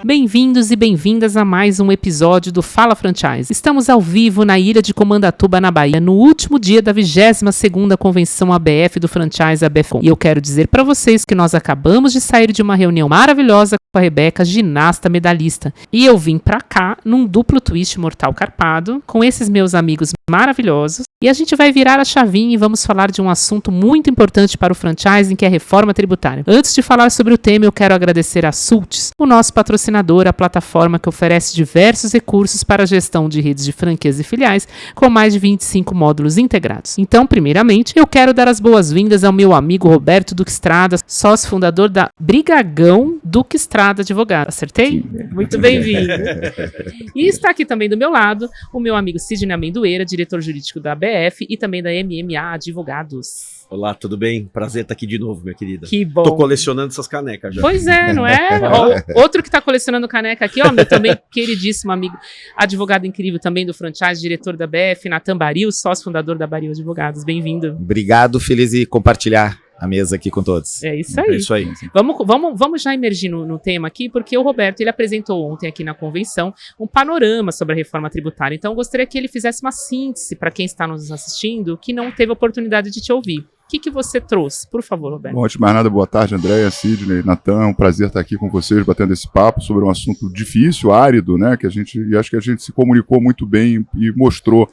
Bem-vindos e bem-vindas a mais um episódio do Fala Franchise. Estamos ao vivo na ilha de Comandatuba, na Bahia, no último dia da 22ª Convenção ABF do Franchise ABFCon. E eu quero dizer para vocês que nós acabamos de sair de uma reunião maravilhosa com a Rebeca, ginasta medalhista. E eu vim pra cá num duplo twist mortal carpado, com esses meus amigos maravilhosos. E a gente vai virar a chavinha e vamos falar de um assunto muito importante para o franchising, que é a reforma tributária. Antes de falar sobre o tema, eu quero agradecer a Sultis, o nosso patrocinador, a plataforma que oferece diversos recursos para a gestão de redes de franquias e filiais, com mais de 25 módulos integrados. Então, primeiramente, eu quero dar as boas-vindas ao meu amigo Roberto Duque Estrada, sócio fundador da Brigagão Duque Estrada Advogado. Acertei? Muito bem-vindo. E está aqui também do meu lado o meu amigo Sidney Amendoeira, diretor jurídico da ABF e também da MMA Advogados. Olá, tudo bem? Prazer estar aqui de novo, minha querida. Que bom. Tô colecionando essas canecas já. Pois é, não é? Outro que está colecionando caneca aqui, ó, meu também queridíssimo amigo, advogado incrível também do franchise, diretor da BF, Natan Baril, sócio fundador da Baril Advogados. Bem-vindo. Obrigado, feliz em compartilhar a mesa aqui com todos. É isso aí. É isso aí. Vamos já emergir no tema aqui, porque o Roberto, ele apresentou ontem aqui na convenção um panorama sobre a reforma tributária. Então, eu gostaria que ele fizesse uma síntese para quem está nos assistindo, que não teve oportunidade de te ouvir. O que você trouxe? Por favor, Roberto. Bom, antes de mais nada, boa tarde, Andréia, Sidney, Natan, é um prazer estar aqui com vocês, batendo esse papo sobre um assunto difícil, árido, né, e acho que a gente se comunicou muito bem e mostrou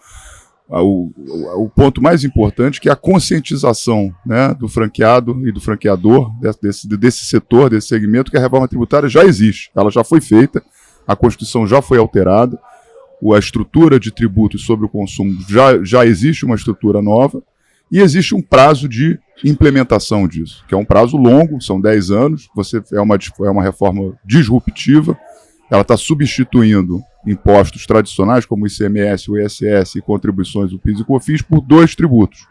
o ponto mais importante, que é a conscientização, né, do franqueado e do franqueador, desse setor, desse segmento, que a reforma tributária já existe, ela já foi feita, a Constituição já foi alterada, a estrutura de tributos sobre o consumo já existe uma estrutura nova, e existe um prazo de implementação disso, que é um prazo longo, são 10 anos, é uma reforma disruptiva, ela está substituindo impostos tradicionais, como o ICMS, o ISS e contribuições do PIS e COFINS, por dois tributos.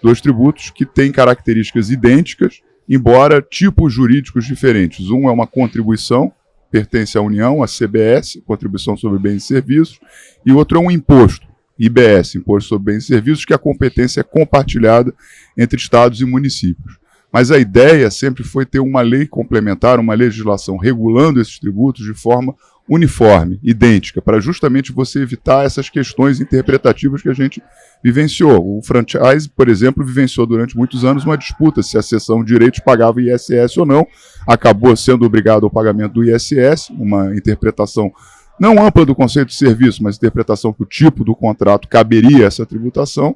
Dois tributos que têm características idênticas, embora tipos jurídicos diferentes. Um é uma contribuição, pertence à União, a CBS, Contribuição sobre Bens e Serviços, e outro é um imposto, IBS, Imposto sobre Bens e Serviços, que a competência é compartilhada entre estados e municípios. Mas a ideia sempre foi ter uma lei complementar, uma legislação regulando esses tributos de forma uniforme, idêntica, para justamente você evitar essas questões interpretativas que a gente vivenciou. O franchise, por exemplo, vivenciou durante muitos anos uma disputa se a seção de direitos pagava ISS ou não, acabou sendo obrigado ao pagamento do ISS, uma interpretação não ampla do conceito de serviço, mas interpretação que o tipo do contrato caberia a essa tributação,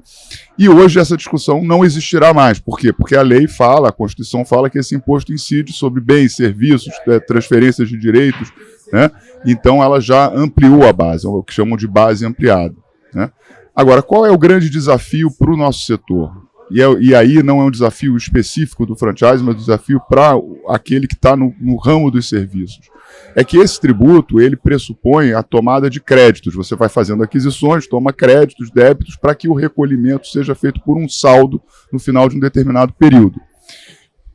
e hoje essa discussão não existirá mais. Por quê? Porque a lei fala, a Constituição fala que esse imposto incide sobre bens, serviços, transferências de direitos, né? Então ela já ampliou a base, o que chamam de base ampliada, né? Agora, qual é o grande desafio para o nosso setor? E aí não é um desafio específico do franchise, mas um desafio para aquele que está no ramo dos serviços. É que esse tributo, ele pressupõe a tomada de créditos. Você vai fazendo aquisições, toma créditos, débitos, para que o recolhimento seja feito por um saldo no final de um determinado período.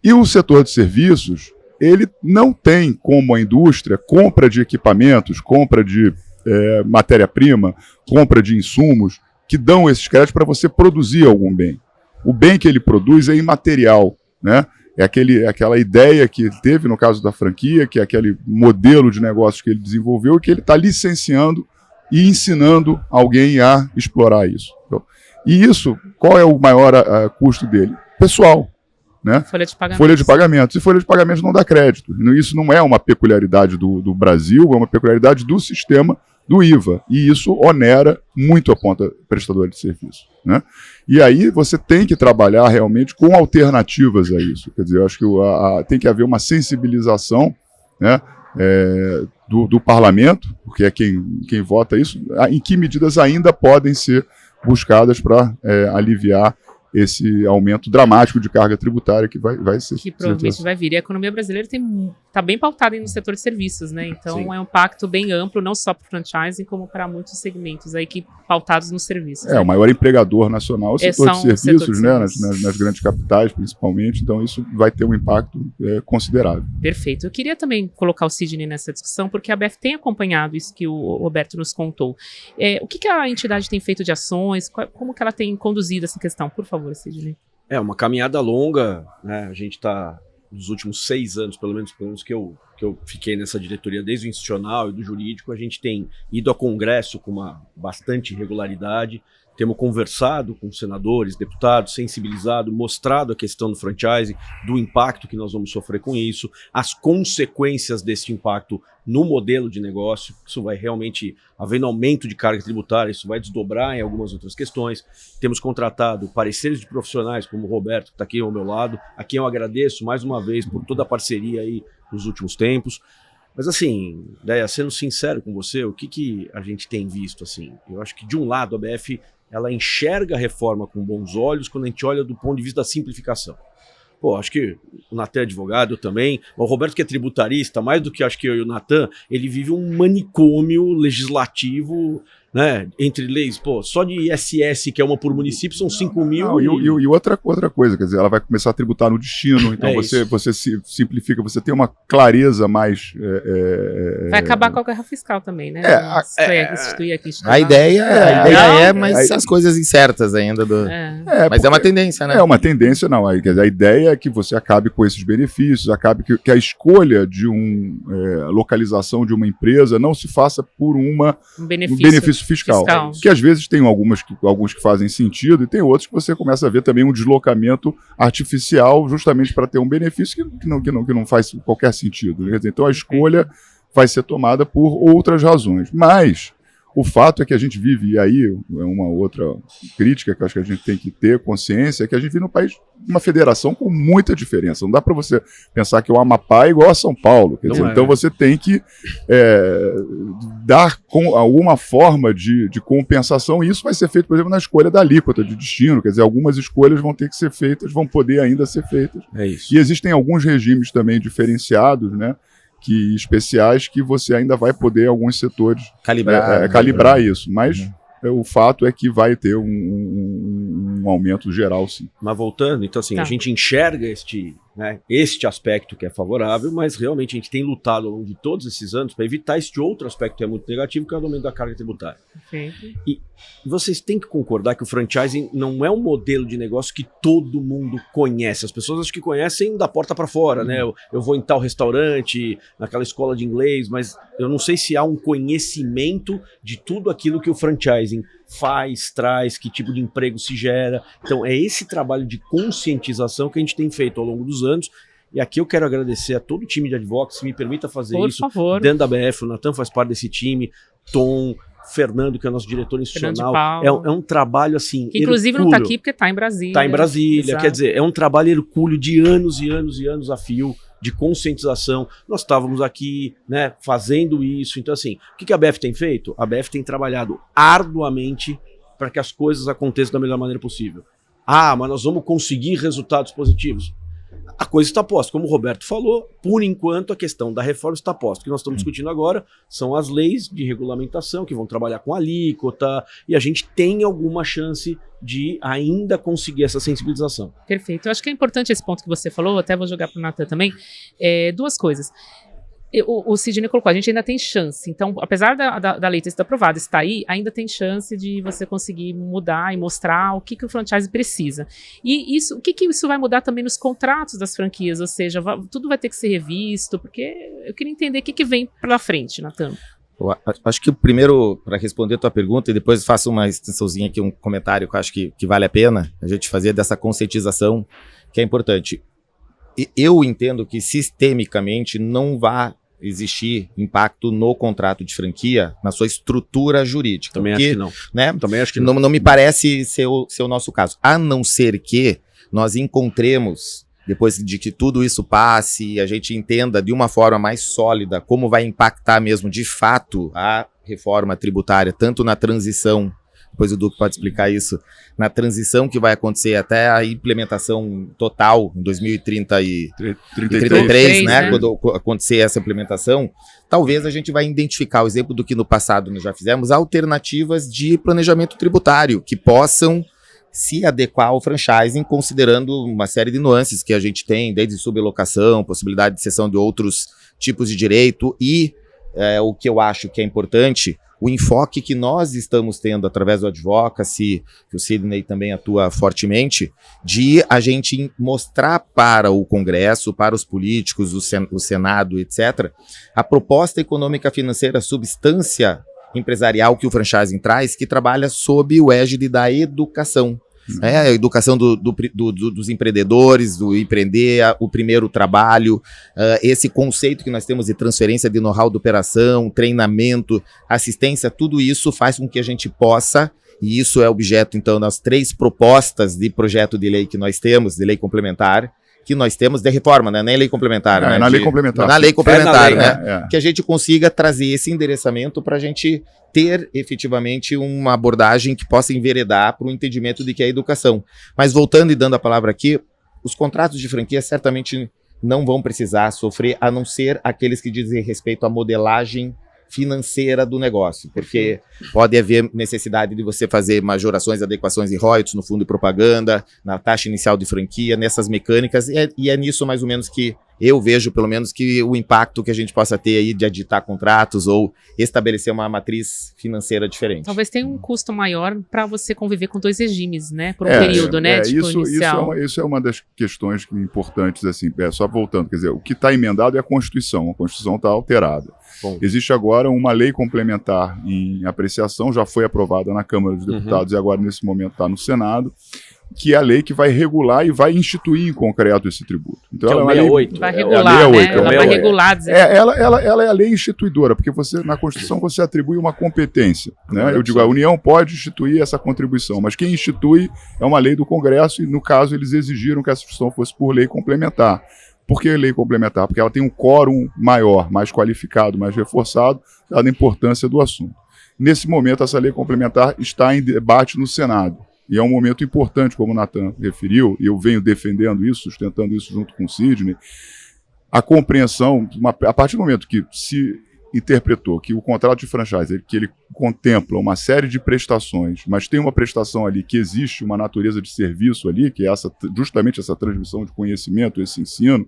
E o setor de serviços, ele não tem, como a indústria, compra de equipamentos, compra de matéria-prima, compra de insumos, que dão esses créditos para você produzir algum bem. O bem que ele produz é imaterial, né? É aquela ideia que ele teve no caso da franquia, que é aquele modelo de negócio que ele desenvolveu e que ele está licenciando e ensinando alguém a explorar isso. Então, e isso, qual é o maior custo dele? Pessoal, né? Folha de pagamento. Folha de pagamentos. E folha de pagamentos não dá crédito. Isso não é uma peculiaridade do Brasil, é uma peculiaridade do sistema do IVA, e isso onera muito a ponta prestadora de serviço, né? E aí você tem que trabalhar realmente com alternativas a isso, quer dizer, eu acho que tem que haver uma sensibilização, né, do parlamento, porque é quem vota isso, em que medidas ainda podem ser buscadas para aliviar esse aumento dramático de carga tributária que vai ser. Que provavelmente vai vir. E a economia brasileira está bem pautada no setor de serviços, né? Então Sim. É um pacto bem amplo, não só para o franchising, como para muitos segmentos aí que pautados nos serviços. O maior empregador nacional é o setor de serviços, né? Serviços. Nas grandes capitais, principalmente. Então, isso vai ter um impacto considerável. Perfeito. Eu queria também colocar o Sidney nessa discussão, porque a BF tem acompanhado isso que o Roberto nos contou. O que a entidade tem feito de ações? Como que ela tem conduzido essa questão? Por favor, Sidney. É uma caminhada longa, né? A gente está nos últimos 6 anos, pelo menos que eu fiquei nessa diretoria, desde o institucional e do jurídico, a gente tem ido a congresso com uma bastante regularidade, temos conversado com senadores, deputados, sensibilizado, mostrado a questão do franchising, do impacto que nós vamos sofrer com isso, as consequências desse impacto no modelo de negócio. Isso vai realmente, havendo aumento de carga tributária, isso vai desdobrar em algumas outras questões. Temos contratado pareceres de profissionais, como o Roberto, que está aqui ao meu lado, a quem eu agradeço mais uma vez por toda a parceria aí nos últimos tempos. Mas assim, Deia, sendo sincero com você, o que a gente tem visto? Assim, eu acho que de um lado a BF ela enxerga a reforma com bons olhos quando a gente olha do ponto de vista da simplificação. Pô, acho que o Natan é advogado, eu também. O Roberto, que é tributarista, mais do que acho que eu e o Natan, ele vive um manicômio legislativo, né, entre leis. Pô, só de ISS, que é uma por município, são 5 mil. E outra coisa, quer dizer, ela vai começar a tributar no destino, então você simplifica, você tem uma clareza mais... vai acabar com a guerra fiscal também, né? A ideia é, mas as coisas incertas ainda. Mas é uma tendência, né? É uma tendência, não. Quer dizer, a ideia é que você acabe com esses benefícios, acabe que a escolha de localização de uma empresa não se faça por um benefício fiscal. Que às vezes tem alguns que fazem sentido e tem outros que você começa a ver também um deslocamento artificial justamente para ter um benefício que não faz qualquer sentido. Né? Então a escolha vai ser tomada por outras razões. Mas o fato é que a gente vive, e aí é uma outra crítica que eu acho que a gente tem que ter consciência, é que a gente vive num país, uma federação com muita diferença. Não dá para você pensar que o Amapá é igual a São Paulo. Quer dizer, então você tem que dar alguma forma de compensação, e isso vai ser feito, por exemplo, na escolha da alíquota de destino. Quer dizer, algumas escolhas vão ter que ser feitas, vão poder ainda ser feitas. É isso. E existem alguns regimes também diferenciados, né? Especiais que você ainda vai poder, em alguns setores, calibrar isso. Mas o fato é que vai ter um aumento geral, sim. Mas voltando, então assim, a gente enxerga este aspecto que é favorável, mas realmente a gente tem lutado ao longo de todos esses anos para evitar este outro aspecto que é muito negativo, que é o aumento da carga tributária. E vocês têm que concordar que o franchising não é um modelo de negócio que todo mundo conhece. As pessoas acho que conhecem da porta para fora, né? Eu vou em tal restaurante, naquela escola de inglês, mas eu não sei se há um conhecimento de tudo aquilo que o franchising faz, traz, que tipo de emprego se gera. Então é esse trabalho de conscientização que a gente tem feito ao longo dos anos. E aqui eu quero agradecer a todo o time de advogados, se me permita fazer isso. Por favor. Dentro da BF, o Natan faz parte desse time, Tom, Fernando, que é nosso diretor institucional. É um trabalho assim. Que inclusive hercúleo. Não está aqui porque está em Brasília. Está em Brasília, exato. Quer dizer, é um trabalho hercúleo de anos e anos e anos a fio, de conscientização. Nós estávamos aqui, né, fazendo isso. Então, assim, o que a BF tem feito? A BF tem trabalhado arduamente para que as coisas aconteçam da melhor maneira possível. Mas nós vamos conseguir resultados positivos. A coisa está posta. Como o Roberto falou, por enquanto a questão da reforma está posta. O que nós estamos discutindo agora são as leis de regulamentação que vão trabalhar com alíquota, e a gente tem alguma chance de ainda conseguir essa sensibilização. Perfeito. Eu acho que é importante esse ponto que você falou, até vou jogar para o Natan também. Duas coisas. O Sidney colocou, a gente ainda tem chance. Então, apesar da lei ter sido aprovada, está aí, ainda tem chance de você conseguir mudar e mostrar o que o franchise precisa. E isso, o que isso vai mudar também nos contratos das franquias? Ou seja, tudo vai ter que ser revisto, porque eu queria entender o que vem pela frente, Natan. Acho que o primeiro, para responder a tua pergunta, e depois faço uma extensãozinha aqui, um comentário que eu acho que vale a pena a gente fazer dessa conscientização, que é importante. Eu entendo que sistemicamente não vai existir impacto no contrato de franquia, na sua estrutura jurídica. Também acho que não. Né? Também acho que não me parece ser o nosso caso. A não ser que nós encontremos, depois de que tudo isso passe, a gente entenda de uma forma mais sólida como vai impactar mesmo de fato a reforma tributária, tanto na transição, depois o Duque pode explicar isso, na transição que vai acontecer até a implementação total em 2033, né? Quando acontecer essa implementação, talvez a gente vai identificar, o exemplo do que no passado nós já fizemos, alternativas de planejamento tributário que possam se adequar ao franchising, considerando uma série de nuances que a gente tem, desde sublocação, possibilidade de cessão de outros tipos de direito e o que eu acho que é importante, o enfoque que nós estamos tendo através do advocacy, que o Sidney também atua fortemente, de a gente mostrar para o Congresso, para os políticos, o Senado, etc., a proposta econômica financeira, a substância empresarial que o franchising traz, que trabalha sob o égide da educação. A educação dos empreendedores, do empreender, o primeiro trabalho, esse conceito que nós temos de transferência de know-how de operação, treinamento, assistência, tudo isso faz com que a gente possa, e isso é objeto então das 3 propostas de projeto de lei que nós temos, de lei complementar, que nós temos de reforma, né? Nem lei complementar, né? Na lei complementar. Na lei complementar, lei, né? Que a gente consiga trazer esse endereçamento para a gente ter efetivamente uma abordagem que possa enveredar para o entendimento de que é educação. Mas voltando e dando a palavra aqui, os contratos de franquia certamente não vão precisar sofrer, a não ser aqueles que dizem respeito à modelagem financeira do negócio, porque pode haver necessidade de você fazer majorações, adequações de royalties no fundo de propaganda, na taxa inicial de franquia, nessas mecânicas, e é nisso mais ou menos que eu vejo, pelo menos, que o impacto que a gente possa ter aí de aditar contratos ou estabelecer uma matriz financeira diferente. Talvez tenha um custo maior para você conviver com 2 regimes, né? Por um período, né? Tipo, isso é uma das questões importantes, assim, só voltando, quer dizer, o que está emendado é a Constituição está alterada. Bom. Existe agora uma lei complementar em apreciação, já foi aprovada na Câmara dos Deputados e agora, nesse momento, está no Senado, que é a lei que vai regular e vai instituir em concreto esse tributo. Então, que ela é o é uma 68. lei, vai regular, né? Ela vai regular. Ela é a lei instituidora, porque você, na Constituição você atribui uma competência. Né? Eu digo, a União pode instituir essa contribuição, mas quem institui é uma lei do Congresso e, no caso, eles exigiram que essa instituição fosse por lei complementar. Por que lei complementar? Porque ela tem um quórum maior, mais qualificado, mais reforçado, dada a importância do assunto. Nesse momento, essa lei complementar está em debate no Senado. E é um momento importante, como o Nathan referiu, e eu venho defendendo isso, sustentando isso junto com o Sidney, a compreensão, a partir do momento que se interpretou que o contrato de franchise, que ele contempla uma série de prestações, mas tem uma prestação ali que existe uma natureza de serviço ali, que é justamente essa transmissão de conhecimento, esse ensino,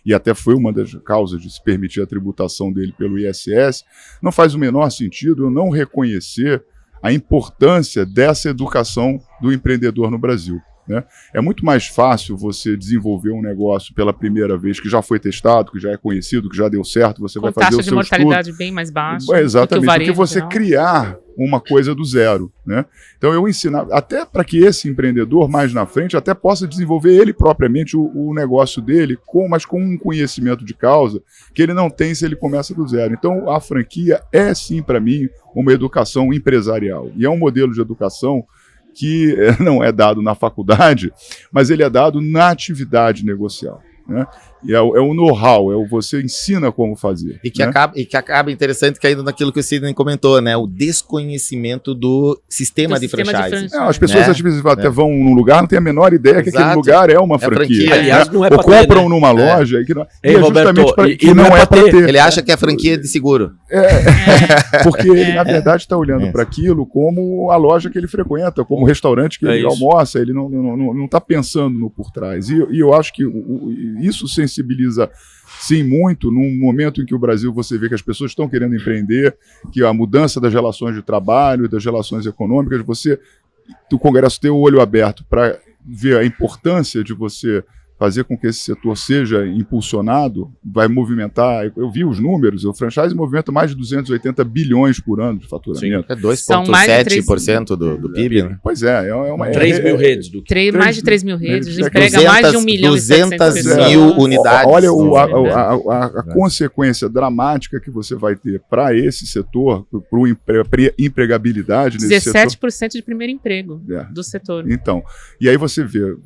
e até foi uma das causas de se permitir a tributação dele pelo ISS, não faz o menor sentido eu não reconhecer a importância dessa educação do empreendedor no Brasil. Né? É muito mais fácil você desenvolver um negócio pela primeira vez, que já foi testado, que já é conhecido, que já deu certo, você vai fazer o seu estudo. Com taxa de mortalidade bem mais baixa. Exatamente, do que você criar uma coisa do zero. Né? Então eu ensinar, até para que esse empreendedor mais na frente até possa desenvolver ele propriamente o negócio dele, mas com um conhecimento de causa que ele não tem se ele começa do zero. Então a franquia é sim para mim uma educação empresarial, e é um modelo de educação que não é dado na faculdade, mas ele é dado na atividade negocial. Né? E é o know-how, você ensina como fazer. E que, né? acaba interessante caindo naquilo que o Sidney comentou, né? O desconhecimento do sistema de franchise. As pessoas às vezes até vão num lugar, não tem a menor ideia que aquele lugar é uma franquia. Aliás, não é ou compram ter, né? numa loja que não, Ei, Roberto, e não é para ter. Ele acha que é franquia de seguro. Porque ele, na verdade, está olhando para aquilo como a loja que ele frequenta, como o restaurante que ele almoça, ele não está pensando no por trás. E eu acho que isso sensibiliza, sim, muito, num momento em que o Brasil, você vê que as pessoas estão querendo empreender, que a mudança das relações de trabalho, das relações econômicas, o Congresso ter o olho aberto para ver a importância de você fazer com que esse setor seja impulsionado, vai movimentar, eu vi os números, o franchise movimenta mais de 280 bilhões por ano de faturamento. Sim, é 2,7% do PIB, né? Pois é uma... 3 mil redes. Mais de 3 mil redes, emprega mais de 1 milhão 200 mil unidades. Olha a consequência dramática que você vai ter para esse setor, para a empregabilidade nesse 17% de primeiro emprego do setor. Então, e aí você vê,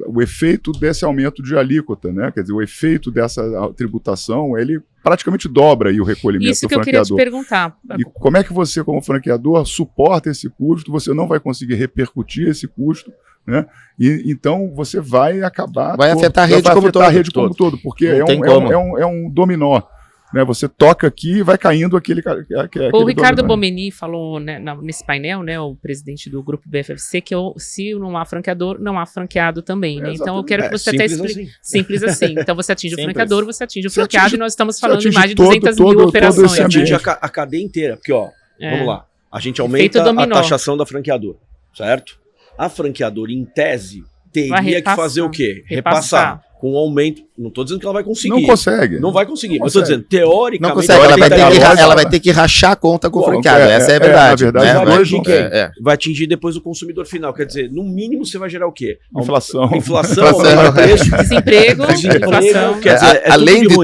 o efeito desse aumento de alíquota, né? Quer dizer, o efeito dessa tributação, ele praticamente dobra aí o recolhimento do franqueador. Isso que eu queria te perguntar. E como é que você, como franqueador, suporta esse custo? Você não vai conseguir repercutir esse custo, né? E então você vai acabar... Vai afetar a rede como todo, porque é um dominó. Né, você toca aqui e vai caindo aquele o Ricardo Bomeni falou, né, nesse painel, né, o presidente do grupo BFFC, que se não há franqueador, não há franqueado também. Né? Então eu quero que você até explique. Simples assim. Então você atinge o franqueador, você atinge o franqueado, e nós estamos falando de mais de 200 mil operações. Você atinge a cadeia inteira. Porque, Vamos lá. A gente Efeito aumenta a dominó. taxação da franqueadora, certo? A franqueadora, em tese, teria que fazer o quê? Repassar. Com o aumento. Não estou dizendo que ela vai conseguir. Não consegue. Não vai conseguir. Não Mas estou dizendo, teoricamente... Não consegue, ela vai ter que rachar a conta com o franqueado. Essa é a verdade. Na verdade, vai atingir quem? Vai atingir depois o consumidor final. Quer dizer, no mínimo você vai gerar o quê? Inflação. Aumento de preço. Desemprego, inflação. Quer dizer, além de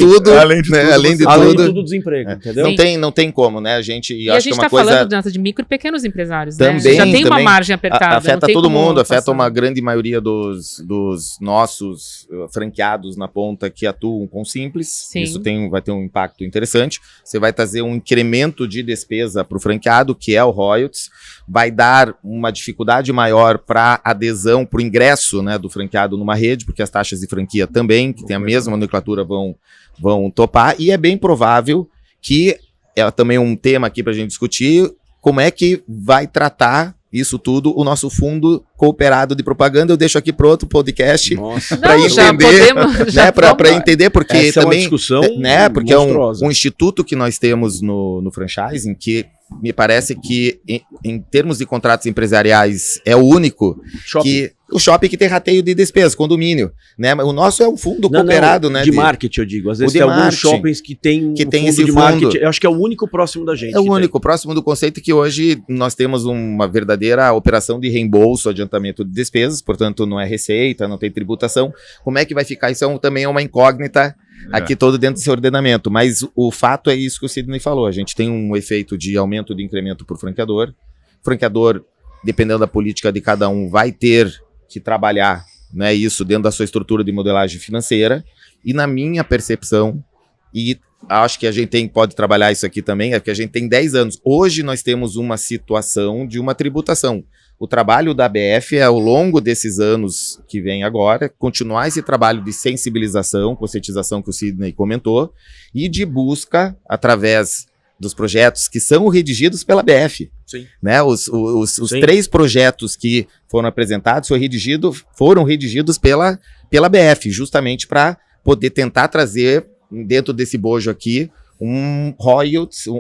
tudo, desemprego, entendeu? Não tem como, né? A gente E a gente está falando de micro e pequenos empresários, né? Já tem uma margem apertada. Afeta todo mundo, afeta uma grande maioria dos nossos franqueados na ponta que atuam com Simples. Sim. Isso vai ter um impacto interessante. Você vai trazer um incremento de despesa para o franqueado, que é o royalties. Vai dar uma dificuldade maior para adesão, para o ingresso, né, do franqueado numa rede, porque as taxas de franquia também, que tem a mesma nomenclatura, vão topar. E é bem provável que, é também um tema aqui para a gente discutir, como é que vai tratar isso tudo o nosso fundo cooperado de propaganda. Eu deixo aqui para outro podcast para entender, para entender, porque essa também é uma discussão porque é um instituto que nós temos no franchising que me parece que em termos de contratos empresariais é o único o shopping que tem rateio de despesas, condomínio, né? O nosso é um fundo cooperado, né? De marketing, eu digo. Às vezes tem alguns shoppings que tem esse de marketing. Eu acho que é o único próximo da gente. É o único próximo do conceito que hoje nós temos uma verdadeira operação de reembolso, adiantamento de despesas, portanto não é receita, não tem tributação. Como é que vai ficar? Isso também é uma incógnita aqui todo dentro desse ordenamento, mas o fato é isso que o Sidney falou. A gente tem um efeito de aumento de incremento para o franqueador. O franqueador, dependendo da política de cada um, vai ter que trabalhar, né, isso dentro da sua estrutura de modelagem financeira. E na minha percepção, e acho que a gente pode trabalhar isso aqui também, é que a gente tem 10 anos. Hoje nós temos uma situação de uma tributação. O trabalho da ABF é, ao longo desses anos que vem agora, continuar esse trabalho de sensibilização, conscientização que o Sidney comentou, e de busca, através dos projetos que são redigidos pela ABF. Sim. Né? Os 3 projetos que foram apresentados foram redigidos pela ABF, justamente para poder tentar trazer, dentro desse bojo aqui,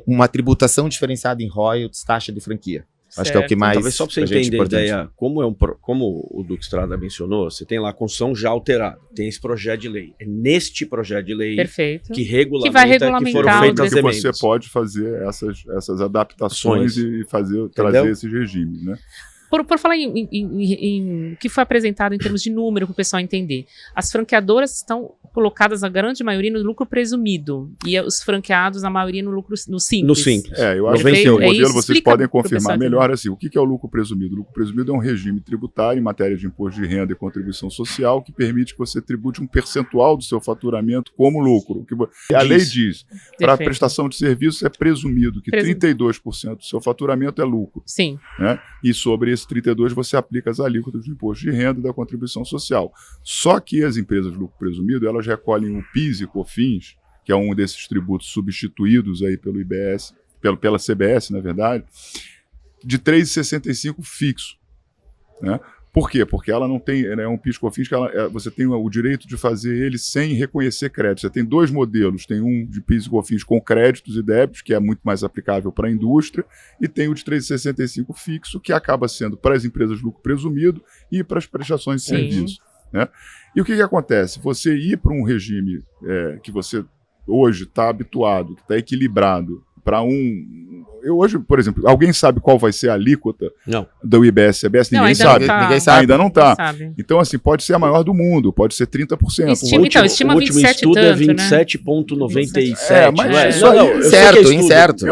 uma tributação diferenciada em royalties, taxa de franquia. Acho que é o que mais. Talvez só para você entender a ideia, como o Duque Estrada mencionou, você tem lá a Constituição já alterada, tem esse projeto de lei. É neste projeto de lei que vai regulamentar que foram feitas que você pode fazer essas adaptações e trazer esses regimes, né? Por falar em o que foi apresentado em termos de número para o pessoal entender, as franqueadoras estão colocadas, a grande maioria, no lucro presumido e os franqueados, a maioria, no lucro no simples. No simples. Eu acho que o modelo vocês podem confirmar melhor assim. O que é o lucro presumido? O lucro presumido é um regime tributário em matéria de imposto de renda e contribuição social que permite que você tribute um percentual do seu faturamento como lucro. A lei diz, para a prestação de serviços é presumido que 32% do seu faturamento é lucro. Sim. Né? E sobre esse 32% você aplica as alíquotas do imposto de renda e da contribuição social. Só que as empresas de lucro presumido, elas recolhem o PIS e COFINS, que é um desses tributos substituídos aí pelo IBS, pela CBS, na verdade, de 3,65 fixo. Né? Por quê? Porque ela não tem, é um PIS COFINS que você tem o direito de fazer ele sem reconhecer crédito. Você tem 2 modelos, tem um de PIS e COFINS com créditos e débitos, que é muito mais aplicável para a indústria, e tem o de 3,65 fixo, que acaba sendo para as empresas de lucro presumido e para as prestações de serviço. Né? E o que acontece? Você ir para um regime que você hoje está habituado, que está equilibrado, para hoje, por exemplo, alguém sabe qual vai ser a alíquota do IBS CBS? Ninguém sabe. Ninguém sabe. Ainda não está. Então, assim, pode ser a maior do mundo, pode ser 30%. Estima o último 27 estudo tanto, é 27,97. Mas incerto.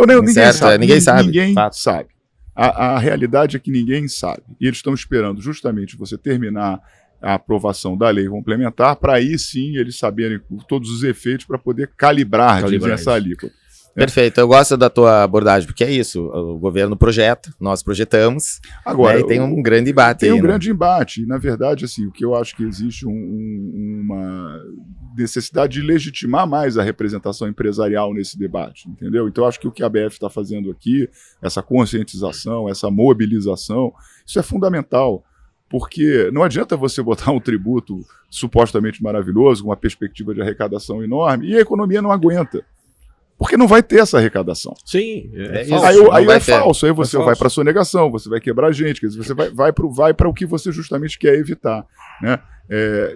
Ninguém sabe. Ninguém sabe. A realidade é que ninguém sabe. E eles estão esperando justamente você terminar a aprovação da lei complementar para aí sim eles saberem todos os efeitos para poder calibrar essa alíquota. Perfeito, eu gosto da tua abordagem, porque é isso, o governo projeta, nós projetamos, agora, e tem um grande embate. Tem um grande embate, e na verdade, assim, o que eu acho que existe uma necessidade de legitimar mais a representação empresarial nesse debate, entendeu? Então, eu acho que o que a ABF está fazendo aqui, essa conscientização, essa mobilização, isso é fundamental. Porque não adianta você botar um tributo supostamente maravilhoso, com uma perspectiva de arrecadação enorme, e a economia não aguenta. Porque não vai ter essa arrecadação. Sim, Aí é falso. Aí você vai para a sonegação, você vai quebrar gente, quer dizer, você vai para o que você justamente quer evitar, né?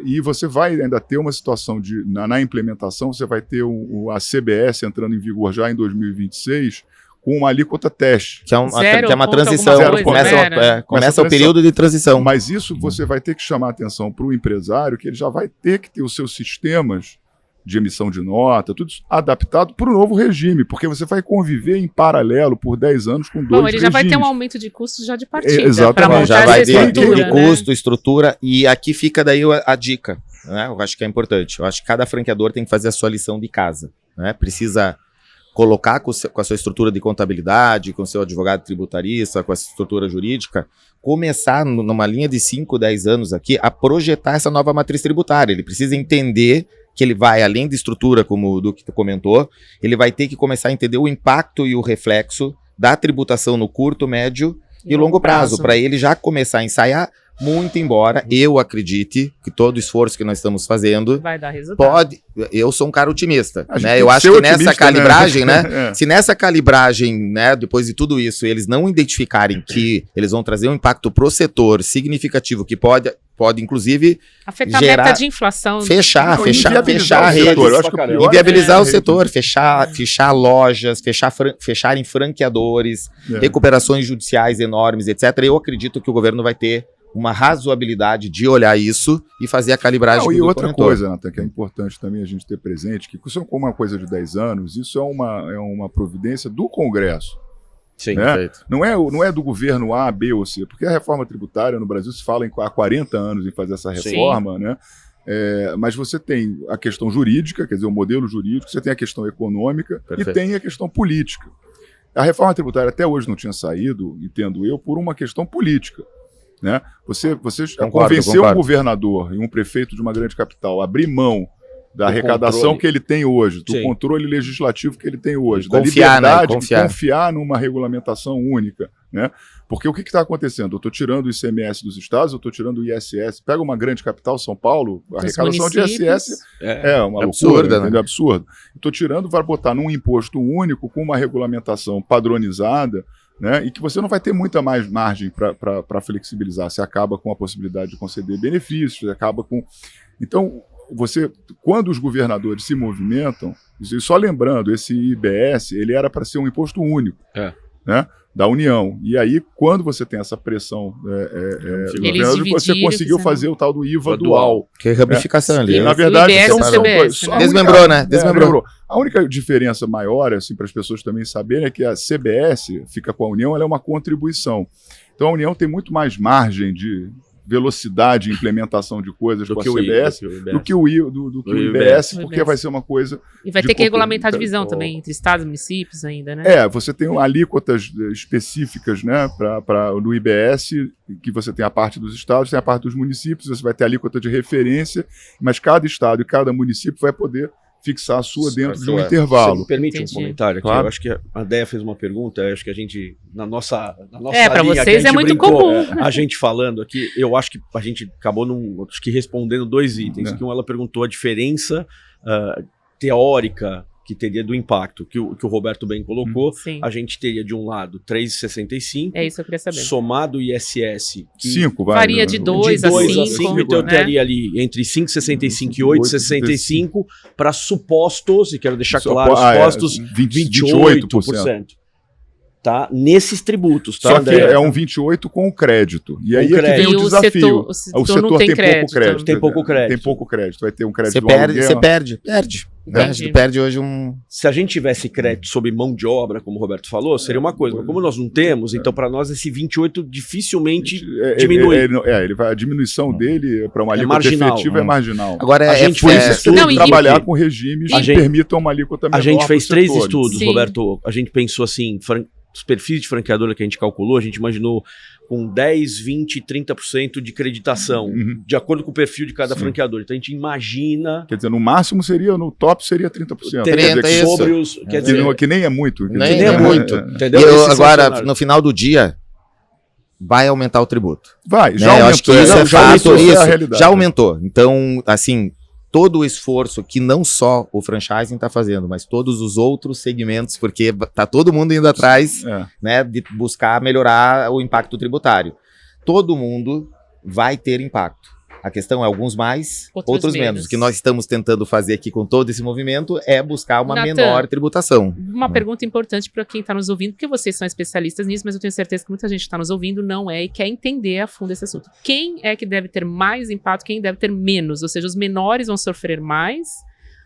E você vai ainda ter uma situação na implementação, você vai ter a CBS entrando em vigor já em 2026, com uma alíquota teste. Que é uma transição. Começa o período de transição. Mas isso você vai ter que chamar a atenção para o empresário, que ele já vai ter que ter os seus sistemas de emissão de nota, tudo isso adaptado para o novo regime, porque você vai conviver em paralelo por 10 anos com 2 regimes. Ele já vai ter um aumento de custos já de partida. Exatamente. Já vai ter de custo, estrutura, e aqui fica daí a dica, né? Eu acho que é importante. Eu acho que cada franqueador tem que fazer a sua lição de casa, né? Precisa colocar com a sua estrutura de contabilidade, com o seu advogado tributarista, com a estrutura jurídica, começar numa linha de 5, 10 anos aqui a projetar essa nova matriz tributária. Ele precisa entender que ele vai, além de estrutura, como o Duque comentou, ele vai ter que começar a entender o impacto e o reflexo da tributação no curto, médio e longo prazo, para ele já começar a ensaiar, muito embora eu acredite que todo o esforço que nós estamos fazendo vai dar resultado. Eu sou um cara otimista, né? Eu acho que nessa calibragem, né? Se nessa calibragem, né, depois de tudo isso, eles não identificarem que eles vão trazer um impacto pro setor significativo que pode inclusive afetar gerar, a meta de inflação, fechar a rede, inviabilizar o setor, fechar lojas, fecharem franqueadores, recuperações judiciais enormes, etc. Eu acredito que o governo vai ter uma razoabilidade de olhar isso e fazer a calibragem. E outra coisa, Nathan, que é importante também a gente ter presente, que isso é como uma coisa de 10 anos, isso é uma providência do Congresso. Sim, né? Não é do governo A, B ou C, porque a reforma tributária no Brasil se fala há 40 anos em fazer essa reforma, né? Mas você tem a questão jurídica, quer dizer, o modelo jurídico, você tem a questão econômica e tem a questão política. A reforma tributária até hoje não tinha saído, entendo eu, por uma questão política. Né? Você convenceu um governador e um prefeito de uma grande capital a abrir mão da arrecadação que ele tem hoje, do controle legislativo que ele tem hoje, da liberdade de confiar numa regulamentação única, né? Porque o que está acontecendo? Eu estou tirando o ICMS dos estados, eu estou tirando o ISS. Pega uma grande capital, São Paulo, a arrecadação de ISS é uma loucura, né? Absurdo. Estou tirando, vai botar num imposto único com uma regulamentação padronizada, né? E que você não vai ter muita mais margem para flexibilizar. Você acaba com a possibilidade de conceder benefícios, você acaba com... Então, quando os governadores se movimentam, só lembrando, esse IBS, ele era para ser um imposto único, né, da União. E aí, quando você tem essa pressão, você conseguiu fazer o tal do IVA dual. Que é ramificação ali. Na verdade, desmembrou, né? Desmembrou. A única diferença maior, assim, para as pessoas também saberem, é que a CBS fica com a União, ela é uma contribuição. Então, a União tem muito mais margem de velocidade e implementação de coisas com a CBS do que o IBS, porque vai ser uma coisa... E vai ter que regulamentar a divisão também entre estados e municípios ainda, né? Você tem alíquotas específicas, né, no IBS, que você tem a parte dos estados, tem a parte dos municípios, você vai ter alíquota de referência, mas cada estado e cada município vai poder fixar a sua dentro de um intervalo. Você me permite um comentário aqui? Claro. Eu acho que a Déia fez uma pergunta, eu acho que a gente, na nossa para vocês é muito comum. A gente falando aqui, eu acho que a gente acabou respondendo 2 itens. Que ela perguntou a diferença teórica que teria do impacto, que o Roberto bem colocou. A gente teria de um lado 3,65. É isso que eu queria saber. Somado o ISS. 5, varia de 2 a 5. Então eu teria ali entre 5,65 e 8,65 para supostos, e quero deixar claro, supostos 28%. Tá? Nesses tributos, tá? Só que é um 28 com crédito. E aí é que vem o desafio. O setor tem pouco crédito. Tem pouco crédito. Tem pouco crédito. Vai ter um crédito. Você perde. Né? A gente perde hoje Se a gente tivesse crédito sob mão de obra, como o Roberto falou, seria uma coisa. Mas como nós não temos, então para nós esse 28 dificilmente diminui. A diminuição dele para uma alíquota efetiva é marginal. Agora a gente fez trabalhar com regimes que permitam uma alíquota menor. A gente fez 3 estudos, Roberto. A gente pensou assim, os perfis de franqueadora que a gente calculou, a gente imaginou com 10, 20, 30% de creditação, de acordo com o perfil de cada franqueador. Então a gente imagina... Quer dizer, no máximo no top seria 30%. Sobre os... Quer dizer, que nem é muito. Nem é muito. Entendeu? E agora, no final do dia, vai aumentar o tributo. Já aumentou. Eu acho que isso é fato. Já aumentou. Então, assim... todo o esforço que não só o franchising está fazendo, mas todos os outros segmentos, porque está todo mundo indo atrás, né, de buscar melhorar o impacto tributário. Todo mundo vai ter impacto. A questão é alguns mais, outros menos. O que nós estamos tentando fazer aqui com todo esse movimento é buscar uma menor tributação. Uma pergunta importante para quem está nos ouvindo, porque vocês são especialistas nisso, mas eu tenho certeza que muita gente está nos ouvindo não é e quer entender a fundo esse assunto. Quem é que deve ter mais impacto, quem deve ter menos? Ou seja, os menores vão sofrer mais?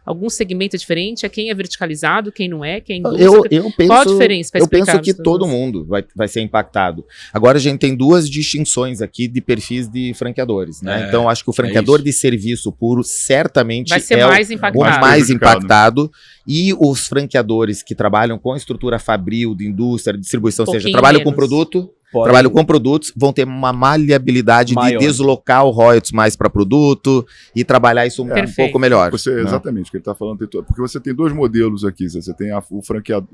Algum segmento é diferente? É quem é verticalizado, quem não é, quem é indústria? Qual a diferença? Eu penso que todo mundo vai ser impactado. Agora a gente tem duas distinções aqui de perfis de franqueadores, né? Então acho que o franqueador de serviço puro certamente vai ser mais impactado. O mais impactado. E os franqueadores que trabalham com a estrutura fabril, de indústria, de distribuição, ou seja, trabalham com produto... Trabalho com produtos, vão ter uma maleabilidade de deslocar o royalties mais para produto e trabalhar isso um pouco melhor. Exatamente, o que ele está falando, porque você tem dois modelos aqui, você tem o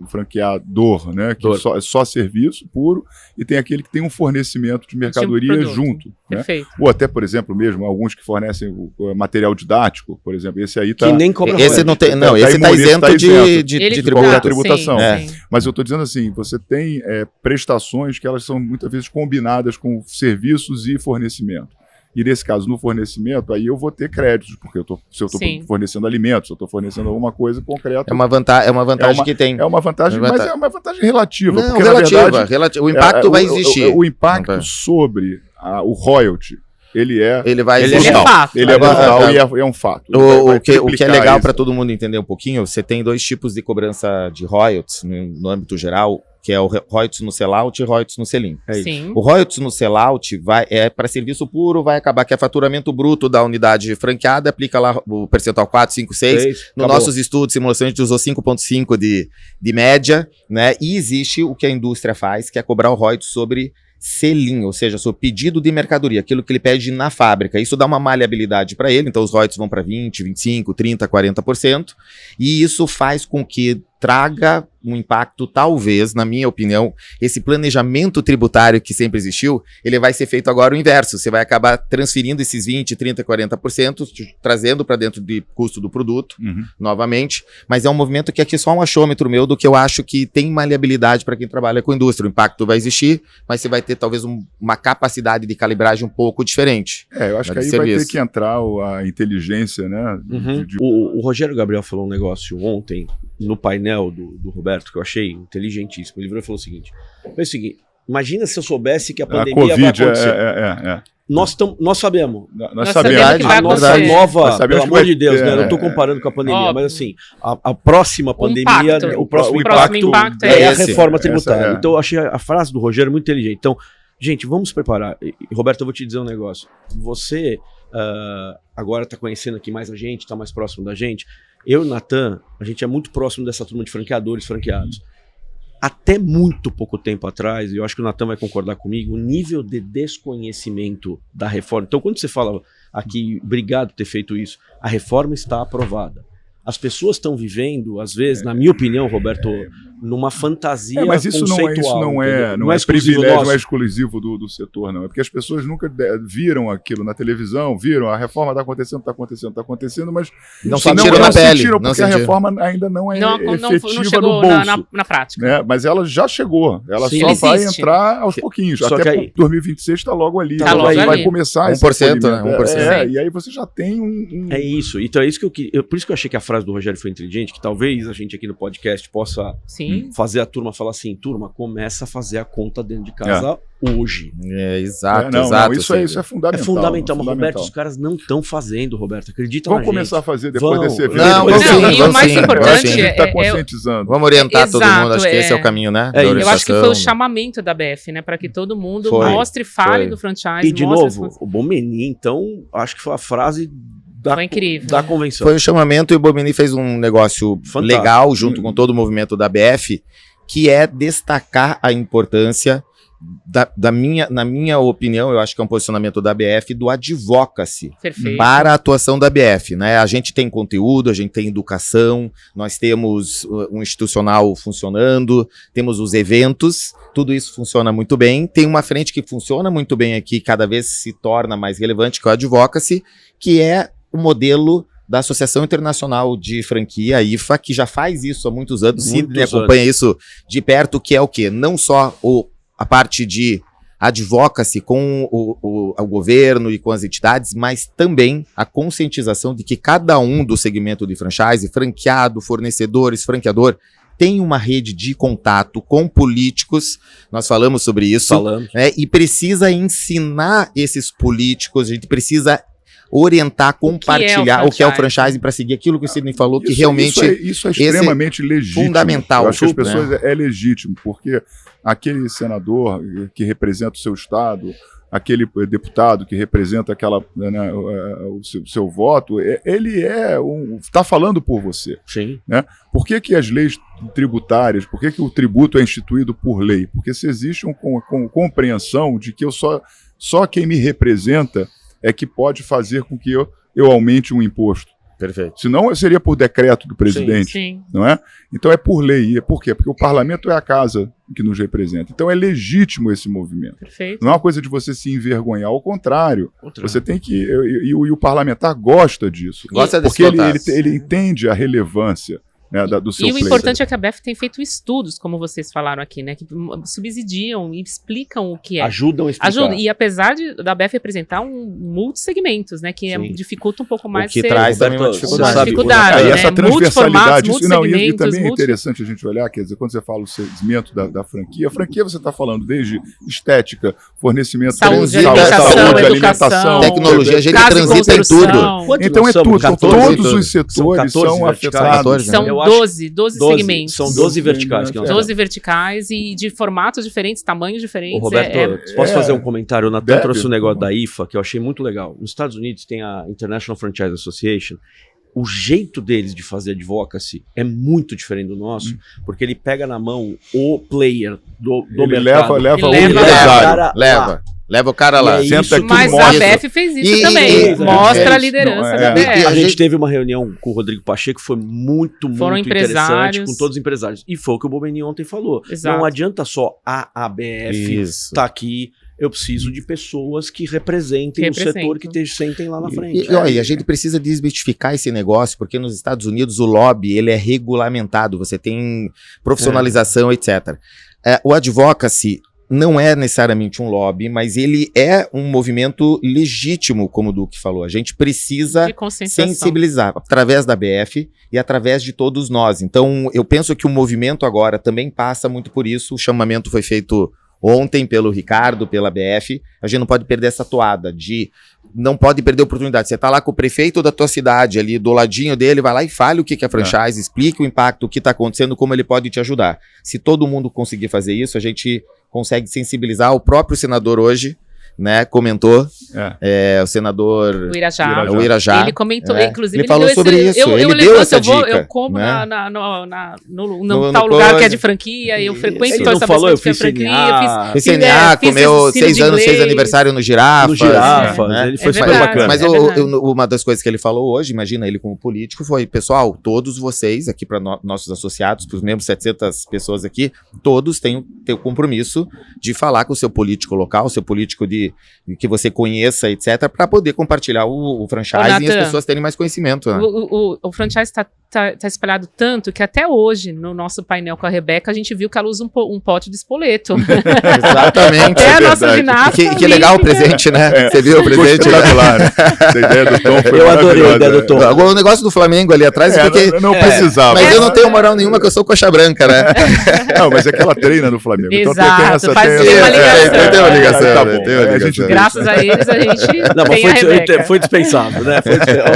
franqueador, né, que é só serviço puro, e tem aquele que tem um fornecimento de mercadoria junto. Perfeito. Né? Ou até, por exemplo, mesmo, alguns que fornecem o material didático, por exemplo, esse aí está... Que nem cobra esse não tem, não, esse está isento de tributação. Sim. Mas eu estou dizendo assim, você tem prestações que elas são muitas vezes combinadas com serviços e fornecimento. E nesse caso, no fornecimento, aí eu vou ter créditos, porque se eu estou fornecendo alimentos, se eu estou fornecendo alguma coisa concreta... É uma vantagem que tem. É uma vantagem, mas é uma vantagem relativa. Não, porque, relativa, na verdade, o impacto vai existir. O impacto sobre o royalty, ele vai existir. Ele é brutal e é um fato. O que é legal para todo mundo entender um pouquinho, você tem dois tipos de cobrança de royalties no âmbito geral, que é o royalties no sellout e royalties no sell-in. O royalties no sellout é para serviço puro, vai acabar que é faturamento bruto da unidade franqueada, aplica lá o percentual 4, 5, 6. Nos nossos estudos, simulação, a gente usou 5,5 de média, né? E existe o que a indústria faz, que é cobrar o royalties sobre sell-in, ou seja, sobre pedido de mercadoria, aquilo que ele pede na fábrica. Isso dá uma maleabilidade para ele, então os royalties vão para 20, 25, 30, 40%, e isso faz com que traga um impacto, talvez, na minha opinião, esse planejamento tributário que sempre existiu, ele vai ser feito agora o inverso. Você vai acabar transferindo esses 20, 30, 40%, trazendo para dentro do custo do produto, novamente, mas é um movimento que aqui é só um achômetro meu do que eu acho que tem maleabilidade para quem trabalha com indústria. O impacto vai existir, mas você vai ter talvez uma capacidade de calibragem um pouco diferente. Eu acho que aí vai ter que entrar a inteligência, né? O Rogério Gabriel falou um negócio ontem, no painel do Roberto, que eu achei inteligentíssimo. Ele virou e falou o seguinte: imagina se eu soubesse que a pandemia vai acontecer. Nós sabemos. Nós sabemos que vai a nossa nova, pelo amor de Deus, né? Eu não estou comparando com a pandemia, mas assim, a próxima pandemia, o próximo impacto é a reforma tributária. Então eu achei a frase do Rogério muito inteligente. Então, gente, vamos preparar. Roberto, eu vou te dizer um negócio. Você agora está conhecendo aqui mais a gente, está mais próximo da gente. Eu e o Natan, a gente é muito próximo dessa turma de franqueadores, franqueados. Até muito pouco tempo atrás, e eu acho que o Natan vai concordar comigo, o nível de desconhecimento da reforma. Então, quando você fala aqui, obrigado por ter feito isso, a reforma está aprovada. As pessoas estão vivendo, às vezes, na minha opinião, Roberto, numa fantasia mas isso conceitual. Não é privilégio, não é exclusivo do setor, não. É porque as pessoas nunca viram aquilo na televisão, viram, a reforma está acontecendo, mas não sentiram na pele. Porque a reforma ainda não é efetiva não chegou no bolso. Na prática. Né? Mas ela já chegou, ela só vai entrar aos pouquinhos. Só até que 2026 está logo ali. Vai começar 1%, né? 1%. E aí você já tem É isso. Então é isso que por isso que eu achei que a frase do Rogério foi inteligente, que talvez a gente aqui no podcast possa fazer a turma falar assim: turma, começa a fazer a conta dentro de casa hoje. Exato. Isso é fundamental. É fundamental, mas Roberto, os caras não estão fazendo, Roberto. Acredita na gente. Vamos começar a fazer depois desse evento. E o mais importante é conscientizando. Vamos orientar todo mundo, acho que esse é o caminho, né? Eu acho que foi o chamamento da BF, né? Para que todo mundo mostre, fale do franchise. E de novo, o Bomeni, então, acho que foi a frase da convenção. Foi o chamamento e o Bomeni fez um negócio legal junto com todo o movimento da BF, que é destacar a importância na minha opinião, eu acho que é um posicionamento da BF do advocacy para a atuação da BF, né? A gente tem conteúdo, a gente tem educação, nós temos um institucional funcionando, temos os eventos, tudo isso funciona muito bem. Tem uma frente que funciona muito bem aqui, cada vez se torna mais relevante, que é o advocacy, que é o modelo da Associação Internacional de Franquia, a IFA, que já faz isso há muitos anos, Sidney Muitos acompanha isso de perto, que é o quê? Não só a parte de advocacy com o governo e com as entidades, mas também a conscientização de que cada um do segmento de franchise, franqueado, fornecedores, franqueador, tem uma rede de contato com políticos, nós falamos sobre isso, né, e precisa ensinar esses políticos, a gente precisa orientar, compartilhar o que é o franchise para seguir aquilo que o Sidney falou, que realmente isso é extremamente legítimo. Fundamental. Eu acho que as pessoas é legítimo, porque aquele senador que representa o seu estado, aquele deputado que representa aquela, né, o seu voto, ele está falando por você. Sim. Né? Por que as leis tributárias, por que o tributo é instituído por lei? Porque se existe uma compreensão de que só quem me representa é que pode fazer com que eu aumente um imposto. Perfeito. Senão seria por decreto do presidente, Sim. não é? Então é por lei. E por quê? Porque o parlamento é a casa que nos representa. Então é legítimo esse movimento. Perfeito. Não é uma coisa de você se envergonhar, ao contrário. Você tem que... E o parlamentar gosta disso. Gosta desse porque ele entende a relevância, né, do seu E o pleito. importante é que a BEF tem feito estudos, como vocês falaram aqui, né? Que subsidiam e explicam o que é. Ajudam a explicar. E apesar da BEF representar multissegmentos, né? Que dificulta um pouco mais. O que traz também uma uma dificuldade. dificuldade, E né? essa transversalidade, Multiformatos, e também é multi- interessante a gente olhar, quer dizer, quando você fala o segmento da franquia, a franquia você está falando desde estética, fornecimento, Saúde, alimentação, tecnologia, a gente casa e transita em tudo. construção. Então é tudo, 14, todos os setores 14 são verticais. afetados. São Eu acho 12 segmentos. São 12 verticais. Que nós 12 verticais e de formatos diferentes, tamanhos diferentes. Ô, Roberto, posso fazer um comentário? O Natan Deve. trouxe um negócio da IFA que eu achei muito legal. Nos Estados Unidos tem a International Franchise Association. O jeito deles de fazer advocacy é muito diferente do nosso, porque ele pega na mão o player do Ele mercado. leva o Ele empresário. Leva o cara lá. E é isso Senta aqui, Mas a mostra. BEF fez isso E- também. e- Mostra é a isso. liderança Não, da é. BEF. A gente teve uma reunião com o Rodrigo Pacheco, foi muito Foram interessante, empresários. com todos os empresários. E foi o que o Bobeni ontem falou. Exato. Não adianta só a ABF Isso. estar aqui, eu preciso de pessoas que representem o setor, que sentem lá na frente. E olha, a gente precisa desmistificar esse negócio, porque nos Estados Unidos o lobby ele é regulamentado, você tem profissionalização, etc. O advocacy não é necessariamente um lobby, mas ele é um movimento legítimo, como o Duque falou. A gente precisa De conscientização. sensibilizar através da BF e através de todos nós. Então, eu penso que o movimento agora também passa muito por isso. O chamamento foi feito ontem pelo Ricardo, pela BF. A gente não pode perder essa toada não pode perder a oportunidade. Você está lá com o prefeito da tua cidade, ali do ladinho dele, vai lá e fale o que é franchise, explique o impacto, o que está acontecendo, como ele pode te ajudar. Se todo mundo conseguir fazer isso, a gente consegue sensibilizar. O próprio senador hoje, né, comentou, o senador O Irajá. o Irajá. Ele comentou, inclusive, ele falou sobre isso, ele deu levanto, essa dica. Eu como né? no tal lugar que é de franquia, eu frequento Ele tal não falou, eu estabelecimento que é fiz franquia, CNA, Fez CNA, fiz comeu ensino 6 de anos, 6 inglês. aniversário no Girafas. No Girafas, né? ele foi É super verdade. bacana. Mas É verdade. uma das coisas que ele falou hoje, imagina ele como político, foi, pessoal, todos vocês aqui para nossos associados, para os membros 700 pessoas aqui, todos têm o compromisso de falar com o seu político local, o seu político que você conheça, etc., para poder compartilhar o franchise e as Nathan, pessoas terem mais conhecimento. Né? O franchise tá espalhado tanto que até hoje, no nosso painel com a Rebeca, a gente viu que ela usa um pote de espoleto. Exatamente. Até a nossa verdade. ginasta. Que legal o presente, né? Você viu o presente? Espetacular, né? Essa ideia do Tom foi Eu adorei a ideia do Tom. Agora, o negócio do Flamengo ali atrás, porque... Não precisava. Mas eu não tenho moral nenhuma, que eu sou coxa branca, né? Não, mas é que ela treina no Flamengo. Exato, faz tem uma ligação. Tem uma ligação, Tá né? bom. Tem uma A gente ligação. Graças a eles, a gente Não, mas tem a Rebeca. foi dispensável, né?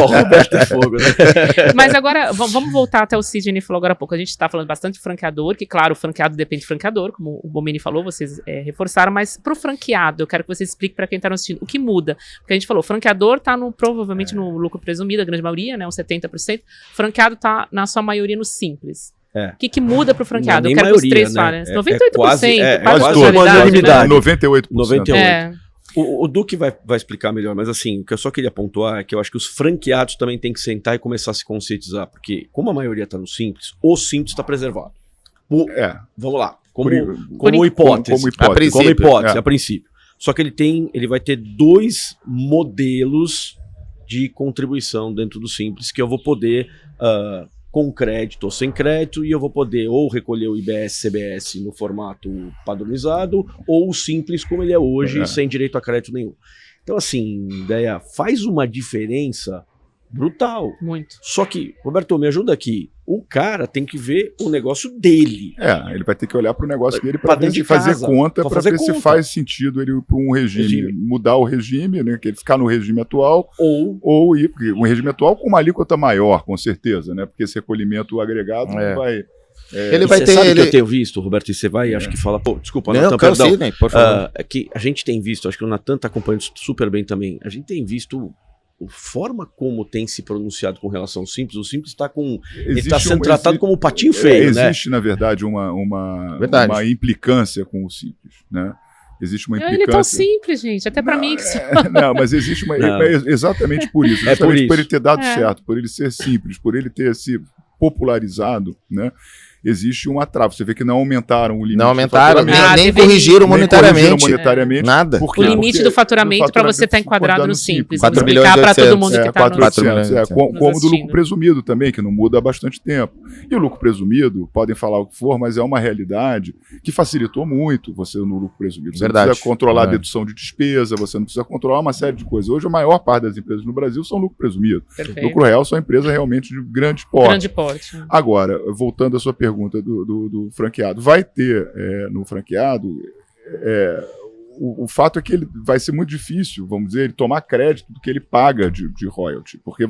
O Roberto é fogo, né? Mas agora, vamos voltar até o Sidney falou agora há pouco. A gente está falando bastante de franqueador, que claro, o franqueado depende do franqueador, como o Bomeni falou, vocês reforçaram, mas pro franqueado, eu quero que você explique para quem está nos assistindo, o que muda? Porque a gente falou, o franqueador está provavelmente no lucro presumido, a grande maioria, né, uns 70%, o franqueado está na sua maioria no simples. O que muda pro franqueado? Não, Eu nem quero que os maioria, três né? falem. É 98%, quase quase uma totalidade, unanimidade. 98%. 98%. O Duque vai explicar melhor, mas assim, o que eu só queria pontuar é que eu acho que os franqueados também têm que sentar e começar a se conscientizar, porque como a maioria está no simples, o simples está preservado. Vamos lá, como hipótese. Como hipótese, a princípio. Só que ele vai ter 2 modelos de contribuição dentro do Simples, que eu vou poder, com crédito ou sem crédito, e eu vou poder ou recolher o IBS, CBS no formato padronizado, ou o Simples como ele é hoje, sem direito a crédito nenhum. Então, assim, ideia faz uma diferença brutal. Muito. Só que, Roberto, me ajuda aqui. O cara tem que ver o negócio dele. Ele vai ter que olhar para o negócio dele Pra para dentro de fazer casa, conta, pra para fazer ver se conta. faz sentido ele ir para um regime, mudar o regime, né, que ele ficar no regime atual, ou ir, porque um regime atual com uma alíquota maior, com certeza, né? Porque esse recolhimento agregado não vai... Ele vai você ter. sabe que eu tenho visto, Roberto, e você vai, acho que fala, desculpa, Não, Natan, quero perdão. sim, por favor. É que a gente tem visto, acho que o Natan está acompanhando super bem também, a gente tem visto a forma como tem se pronunciado com relação ao Simples. O Simples está ele está sendo tratado como um patinho feio, né? Existe, na verdade, uma implicância com o Simples, né? Existe uma implicância. Ele é tão simples, gente, até para mim. Não, mas existe uma... exatamente por isso. Justamente por ele ter dado certo, por ele ser simples, por ele ter se popularizado, né? Existe uma trava. Você vê que não aumentaram o limite. Não aumentaram, nem corrigiram monetariamente. Nada. O limite do faturamento para você estar enquadrado no Simples. 4 explicar para todo mundo que está no 4 milhões. Como do lucro presumido também, que não muda há bastante tempo. E o lucro presumido, podem falar o que for, mas é uma realidade que facilitou muito você no lucro presumido. Você não precisa controlar a dedução de despesa, você não precisa controlar uma série de coisas. Hoje a maior parte das empresas no Brasil são lucro presumido. Perfeito. Lucro real são empresas realmente de grande porte. Grande porte. Agora, voltando à sua pergunta do franqueado, vai ter no franqueado, o fato é que ele vai ser muito difícil, vamos dizer, ele tomar crédito do que ele paga de royalty, porque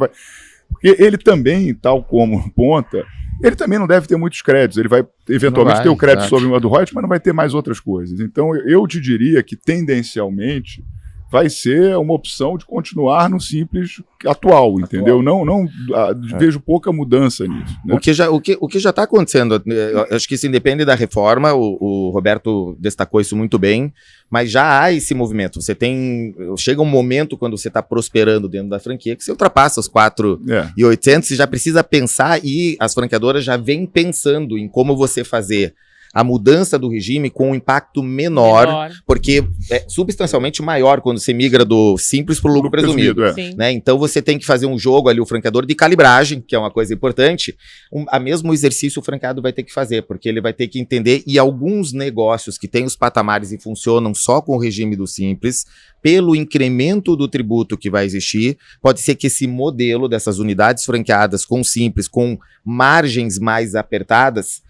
ele também, tal como Ponta, ele também não deve ter muitos créditos, ele vai eventualmente ter o crédito sobre uma do royalty, mas não vai ter mais outras coisas. Então eu te diria que tendencialmente vai ser uma opção de continuar no Simples atual, entendeu? Não vejo pouca mudança nisso. Né? O que já está acontecendo, eu acho que isso independe da reforma, o Roberto destacou isso muito bem, mas já há esse movimento. Chega um momento quando você está prosperando dentro da franquia que você ultrapassa os 4.800, você já precisa pensar, e as franqueadoras já vêm pensando em como você fazer a mudança do regime com um impacto menor, porque é substancialmente maior quando você migra do Simples para o lucro presumido. Né? Então você tem que fazer um jogo ali, o franqueador, de calibragem, que é uma coisa importante. A mesmo exercício o franqueado vai ter que fazer, porque ele vai ter que entender, e alguns negócios que têm os patamares e funcionam só com o regime do Simples, pelo incremento do tributo que vai existir, pode ser que esse modelo dessas unidades franqueadas com Simples, com margens mais apertadas,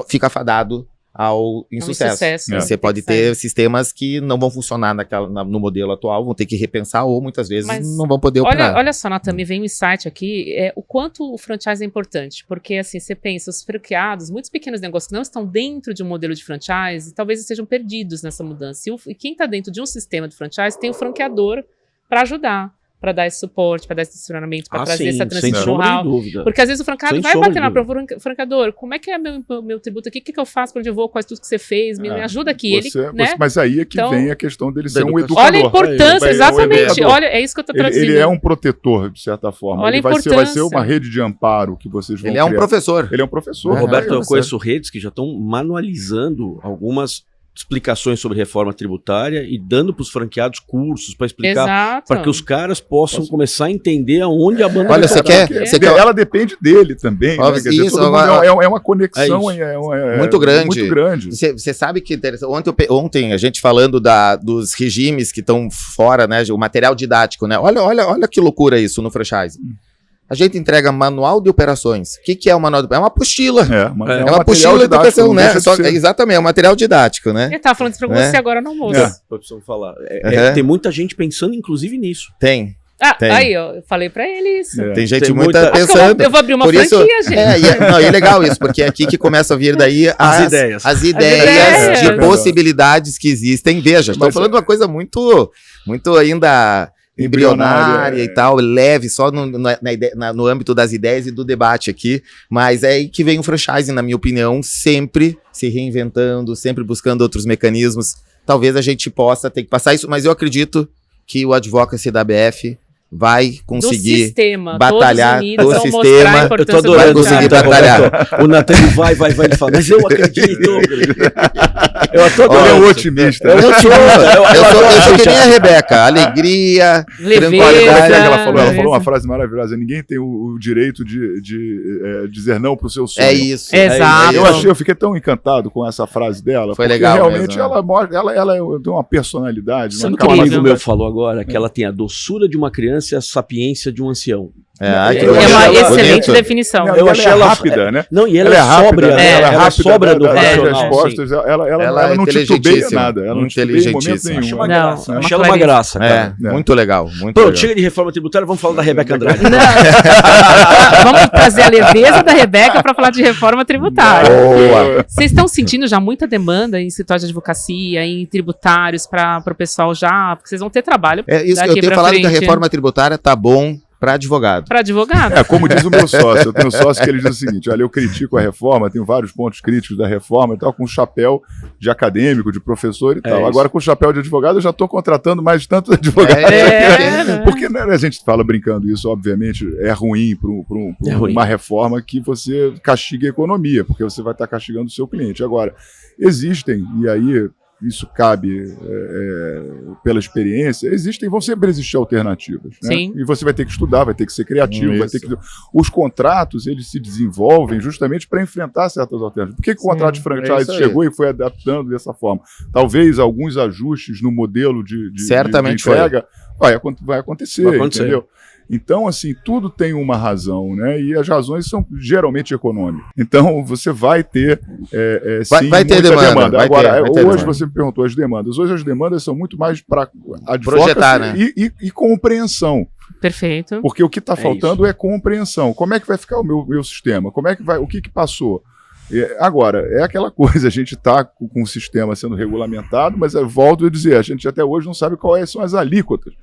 fica fadado ao insucesso. Você pode ter sistemas que não vão funcionar no modelo atual, vão ter que repensar, ou muitas vezes não vão poder operar. Olha só, Natan, me vem um insight aqui, o quanto o franchise é importante, porque assim, você pensa, os franqueados, muitos pequenos negócios que não estão dentro de um modelo de franchise, talvez estejam perdidos nessa mudança. E quem está dentro de um sistema de franchise tem o franqueador para ajudar, para dar esse suporte, para dar esse assessoramento, para trazer essa transição know-how. Porque às vezes o franqueado vai bater na prova, franqueador, como é que é meu tributo aqui, o que eu faço, para onde eu vou, quais tudo que você fez, me ajuda aqui. Mas aí é que vem a questão dele ser um educador. Olha a importância, exatamente, olha, é isso que eu estou trazendo. Ele é um protetor, de certa forma. Olha, ele vai ser uma rede de amparo que vocês vão criar. Ele é um professor. Ele é um professor. Roberto, eu conheço redes que já estão manualizando algumas explicações sobre reforma tributária e dando para os franqueados cursos para explicar, para que os caras possam começar a entender aonde a banda vai tocar. Ela depende dele também. Né? Dizer, é uma conexão muito grande. Você sabe que ontem a gente falando dos regimes que estão fora, né, o material didático, né? Olha que loucura isso no franchise. A gente entrega manual de operações. O que é o manual de operações? É uma apostila. É uma apostila de educação, né? Exatamente, é um material didático, né? Eu estava falando isso para você agora no almoço. Preciso falar. Tem muita gente pensando, inclusive, nisso. Tem. Aí, eu falei pra ele isso. Tem gente muita pensando. Eu vou abrir uma franquia, gente. E é legal isso, porque é aqui que começa a vir daí as ideias de possibilidades que existem. Veja, estou falando de uma coisa muito ainda embrionária e tal, leve, só no âmbito das ideias e do debate aqui, mas é aí que vem o franchising, na minha opinião, sempre se reinventando, sempre buscando outros mecanismos. Talvez a gente possa ter que passar isso, mas eu acredito que o advocacy da ABF vai conseguir batalhar do sistema. Eu tô adorando, vai conseguir batalhar. O Natan vai, ele fala, mas eu acredito. Eu tô Ele é adorando um isso. otimista. Eu Eu sou que nem a Rebeca. Alegria, Leveza. tranquilidade. Ela falou Beleza. uma frase maravilhosa: ninguém tem o direito de dizer não pro seu sonho. É isso. Exato. Eu fiquei tão encantado com essa frase dela. Foi porque legal realmente mesmo, né? ela tem uma personalidade. Sabe o uma que um amigo Incrível. meu falou agora? Que ela tem a doçura de uma criança e a sapiência de um ancião. Ai, que É É legal. uma Bonito. excelente definição. Não, Eu e achei ela ela rápida, né? Não, e ela, Ela é rápida, sóbria, né? ela é rápida sóbria no das racional. respostas. Ela não titubeia inteligentíssima. nada. Ela não titubeia em momento Inteligentíssima. nenhum. Achei uma Não, graça. uma Achei ela uma clareza. graça, cara. É, muito legal. Muito Pronto, legal. chega de reforma tributária, vamos falar da Rebeca Andrade. Não. Vamos trazer a leveza da Rebeca para falar de reforma tributária. Boa. Vocês estão sentindo já muita demanda em escritório de advocacia, em tributários para o pessoal já? Porque vocês vão ter trabalho É isso que daqui eu tenho pra falado que a frente. reforma tributária tá bom para advogado. para advogado. É, como diz o meu sócio, eu tenho um sócio que ele diz o seguinte: olha, eu critico a reforma, tenho vários pontos críticos da reforma e tal, com chapéu de acadêmico, de professor e tal. isso. Agora, com o chapéu de advogado, eu já estou contratando mais de tantos advogados. É. Porque né, a gente fala brincando isso, obviamente, é ruim para É ruim. uma reforma que você castiga a economia, porque você vai estar castigando o seu cliente. Agora, existem, e aí isso cabe pela experiência, vão sempre existir alternativas. Né? Sim. E você vai ter que estudar, vai ter que ser criativo, vai Isso. ter que... Os contratos, eles se desenvolvem justamente para enfrentar certas alternativas. Por que o Sim, contrato de é franchise isso aí. chegou e foi adaptando dessa forma? Talvez alguns ajustes no modelo de Certamente entrega vai acontecer, Vai acontecer. entendeu? Então, assim, tudo tem uma razão, né? E as razões são geralmente econômicas. Então, você vai ter, sim, vai ter muita demanda, vai Agora, ter hoje demanda. você me perguntou as demandas. Hoje as demandas são muito mais para Projetar, né? e compreensão. Perfeito. Porque o que está É faltando é compreensão. Como é que vai ficar o meu sistema? Como é que vai? O que passou? Agora, é aquela coisa, a gente está com o sistema sendo regulamentado, mas eu volto a dizer, a gente até hoje não sabe quais são as alíquotas.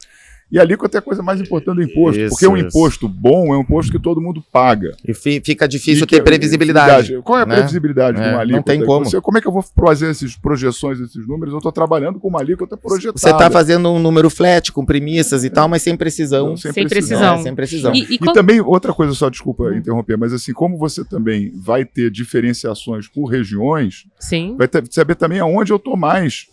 E a alíquota é a coisa mais importante do imposto, Isso, porque um isso. imposto bom é um imposto que todo mundo paga. E fica difícil E que- ter previsibilidade. Qual é a né? previsibilidade de uma Não alíquota? tem como. Como é que eu vou fazer essas projeções, esses números? Eu estou trabalhando com uma alíquota projetada. Você está fazendo um número flat, com premissas e tal, mas sem precisão. Sem precisão. Sem precisão. E E quando- também, outra coisa, só desculpa interromper, mas assim, como você também vai ter diferenciações por regiões, Sim. vai saber também aonde eu estou mais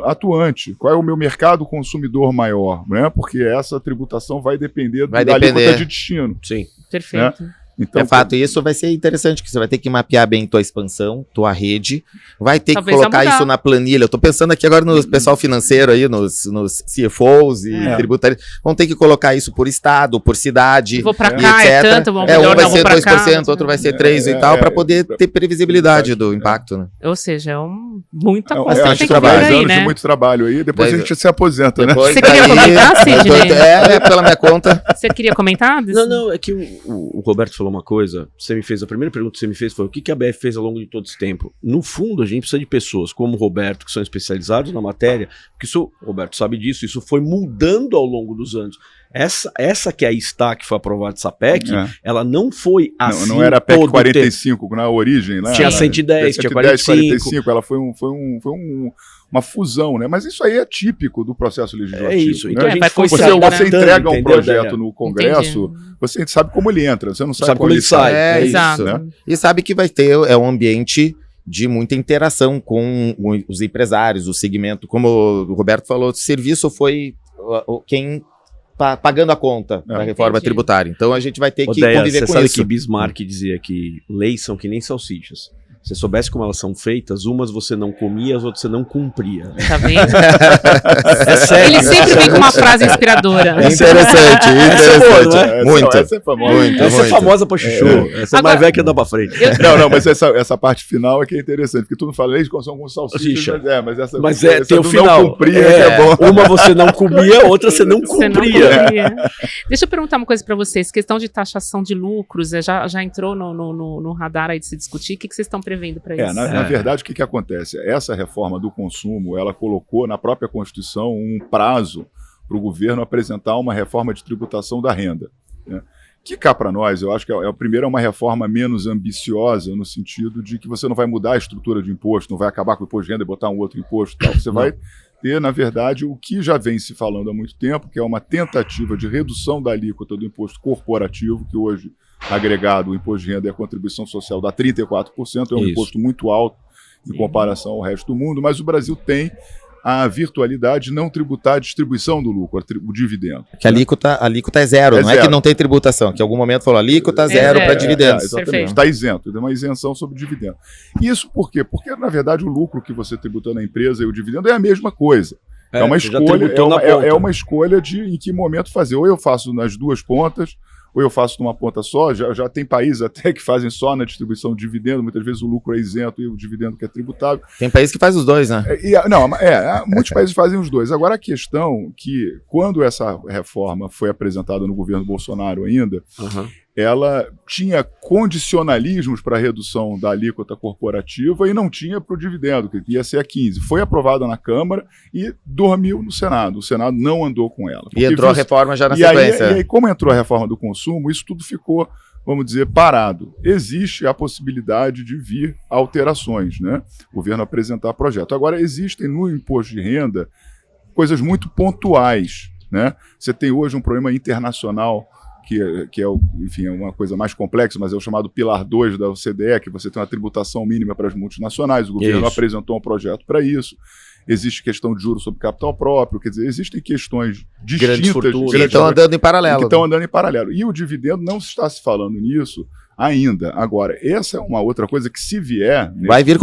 atuante, qual é o meu mercado consumidor maior, né? Porque essa tributação vai depender Vai da depender. alíquota de destino. Sim. Perfeito. Então, É fato, isso vai ser interessante, que você vai ter que mapear bem tua expansão, tua rede, vai ter Talvez que colocar vai mudar. isso na planilha. Eu tô pensando aqui agora no pessoal financeiro aí, nos CFOs e tributários, vão ter que colocar isso por estado, por cidade, Vou pra e cá, é etc. tanto, vou um melhor, vai não, vou ser pra 2%, cá. outro vai ser 3% e tal, para poder ter previsibilidade do impacto, né? Ou seja, muita eu coisa acho que que tem que ver 10 aí, anos né? de muito trabalho aí, depois a Dez- gente se aposenta, né? Depois Você queria daí, comentar, Sidney? pela minha conta. Você queria comentar? Não, é que o Roberto falou uma coisa. Você me fez, a primeira pergunta que você me fez foi o que a BF fez ao longo de todo esse tempo. No fundo, a gente precisa de pessoas como o Roberto, que são especializados na matéria, porque isso, o Roberto sabe disso, isso foi mudando ao longo dos anos. Essa que aí está, que foi aprovada essa PEC, ela não foi assim. Não era a PEC todo 45 na origem, né? Tinha 110, tinha 45. Ela foi uma fusão, né? Mas isso aí é típico do processo legislativo. É isso. né? Então a gente vai foi se funcionar. Você adaptando, entrega um entendeu, projeto Daniel? no Congresso, você sabe como ele entra, você não sabe, Sabe como ele sai. É isso, Exato. né? E sabe que vai ter um ambiente de muita interação com os empresários, o segmento. Como o Roberto falou, o serviço foi quem pagando a conta da reforma Entendi. tributária. Então a gente vai ter que Odeia, conviver você com sabe isso. que Bismarck dizia que leis são que nem salsichas. Se você soubesse como elas são feitas, umas você não comia, as outras você não cumpria. Tá vendo? É sério. Ele sempre vem com uma frase inspiradora. É interessante, interessante. Essa é boa, Muito. Essa é famosa. Muito. Essa é famosa pra chuchu. Essa é Agora- mais velha que anda pra frente. Não, mas essa parte final é que é interessante, porque tu não fala leis são com salsicha, Salsicha. mas Mas essa tem o do final. não cumprir que é bom. Uma você não comia, outra você não Você não cumpria. cumpria. Deixa eu perguntar uma coisa pra vocês. Questão de taxação de lucros, já entrou no radar aí de se discutir. O que vocês estão prevendo pra isso? Na verdade, o que acontece? Essa reforma do consumo, ela colocou na própria Constituição um prazo para o governo apresentar uma reforma de tributação da renda, né? Que cá para nós, eu acho que a primeira é uma reforma menos ambiciosa, no sentido de que você não vai mudar a estrutura de imposto, não vai acabar com o imposto de renda e botar um outro imposto e tal. Você vai ter, na verdade, o que já vem se falando há muito tempo, que é uma tentativa de redução da alíquota do imposto corporativo, que hoje, agregado, o imposto de renda e a contribuição social dá 34%, é um Isso. imposto muito alto. em comparação ao resto do mundo, mas o Brasil tem a virtualidade de não tributar a distribuição do lucro, o dividendo. Que a alíquota é zero, não é que não tem tributação, que em algum momento falou alíquota zero para dividendos. Exatamente, está isento, tem uma isenção sobre dividendo. Isso por quê? Porque, na verdade, o lucro que você tributou na empresa e o dividendo é a mesma coisa. É uma escolha, é uma escolha de em que momento fazer. Ou eu faço nas duas pontas, ou eu faço numa ponta só. Já tem países até que fazem só na distribuição de dividendo, muitas vezes o lucro é isento e o dividendo que é tributável. Tem países que fazem os dois, né? Muitos países fazem os dois. Agora a questão que, quando essa reforma foi apresentada no governo Bolsonaro ainda, ela tinha condicionalismos para a redução da alíquota corporativa e não tinha para o dividendo, que ia ser a 15%. Foi aprovada na Câmara e dormiu no Senado. O Senado não andou com ela. E entrou a reforma já na sequência. E aí, como entrou a reforma do consumo, isso tudo ficou, vamos dizer, parado. Existe a possibilidade de vir alterações, né? O governo apresentar projeto. Agora, existem no imposto de renda coisas muito pontuais, né? Você tem hoje um problema internacional que é, enfim, é uma coisa mais complexa, mas é o chamado Pilar 2 da OCDE, que você tem uma tributação mínima para as multinacionais. O governo apresentou um projeto para isso. Existe questão de juros sobre capital próprio, quer dizer, existem questões distintas. Que estão andando em paralelo. Que estão andando em paralelo. E o dividendo não se está se falando nisso ainda. Agora, essa é uma outra coisa que, se vier... Vai vir.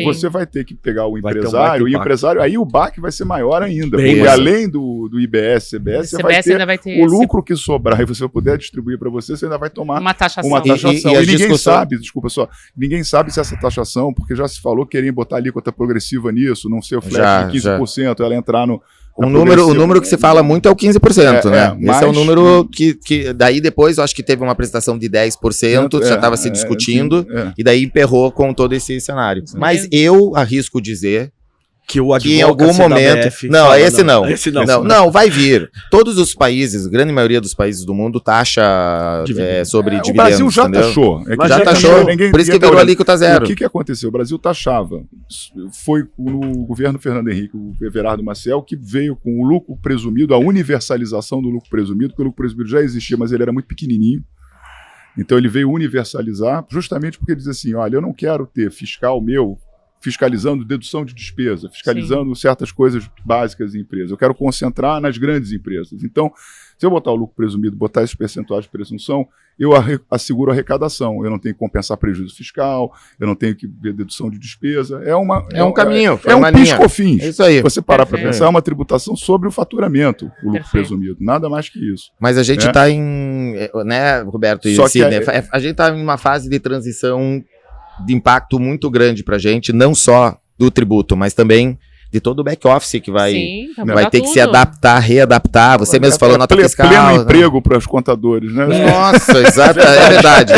Você vai ter que pegar o empresário, aí o baque vai ser maior ainda. Porque além do IBS, CBS, você vai ter o lucro que sobrar e você vai poder distribuir para você ainda vai tomar uma taxação. E ninguém sabe, ninguém sabe se essa taxação, porque já se falou que queriam botar alíquota progressiva nisso, não ser o flat de 15%, ela entrar no... O número que se fala muito é o 15%, né? Esse é o número que daí depois eu acho que teve uma apresentação de 10%, já estava se discutindo, e daí emperrou com todo esse cenário. Mas eu arrisco dizer que o em algum momento... Não, vai vir. Todos os países, a grande maioria dos países do mundo taxa sobre dividendos. O Brasil já taxou. Já taxou, por isso que virou alíquota zero. O que aconteceu? O Brasil taxava. Foi no governo Fernando Henrique, o Everardo Maciel, que veio com o lucro presumido, a universalização do lucro presumido, porque o lucro presumido já existia, mas ele era muito pequenininho. Então ele veio universalizar, justamente porque ele diz assim, olha, eu não quero ter fiscal meu fiscalizando dedução de despesa, fiscalizando certas coisas básicas em empresas. Eu quero concentrar nas grandes empresas. Então, se eu botar o lucro presumido, botar esses percentuais de presunção, eu asseguro a arrecadação. Eu não tenho que compensar prejuízo fiscal, eu não tenho que ver dedução de despesa. É um caminho. É um piscofins. É isso aí. Você parar para pensar, é uma tributação sobre o faturamento, o lucro presumido. Nada mais que isso. Mas a gente está em... Né, Roberto e Sidney? A gente está em uma fase de transição de impacto muito grande para a gente, não só do tributo, mas também de todo o back-office que vai ter que se adaptar, readaptar. Você mesmo falou nota fiscal. Pleno emprego para os contadores, né? Nossa, exato, é verdade.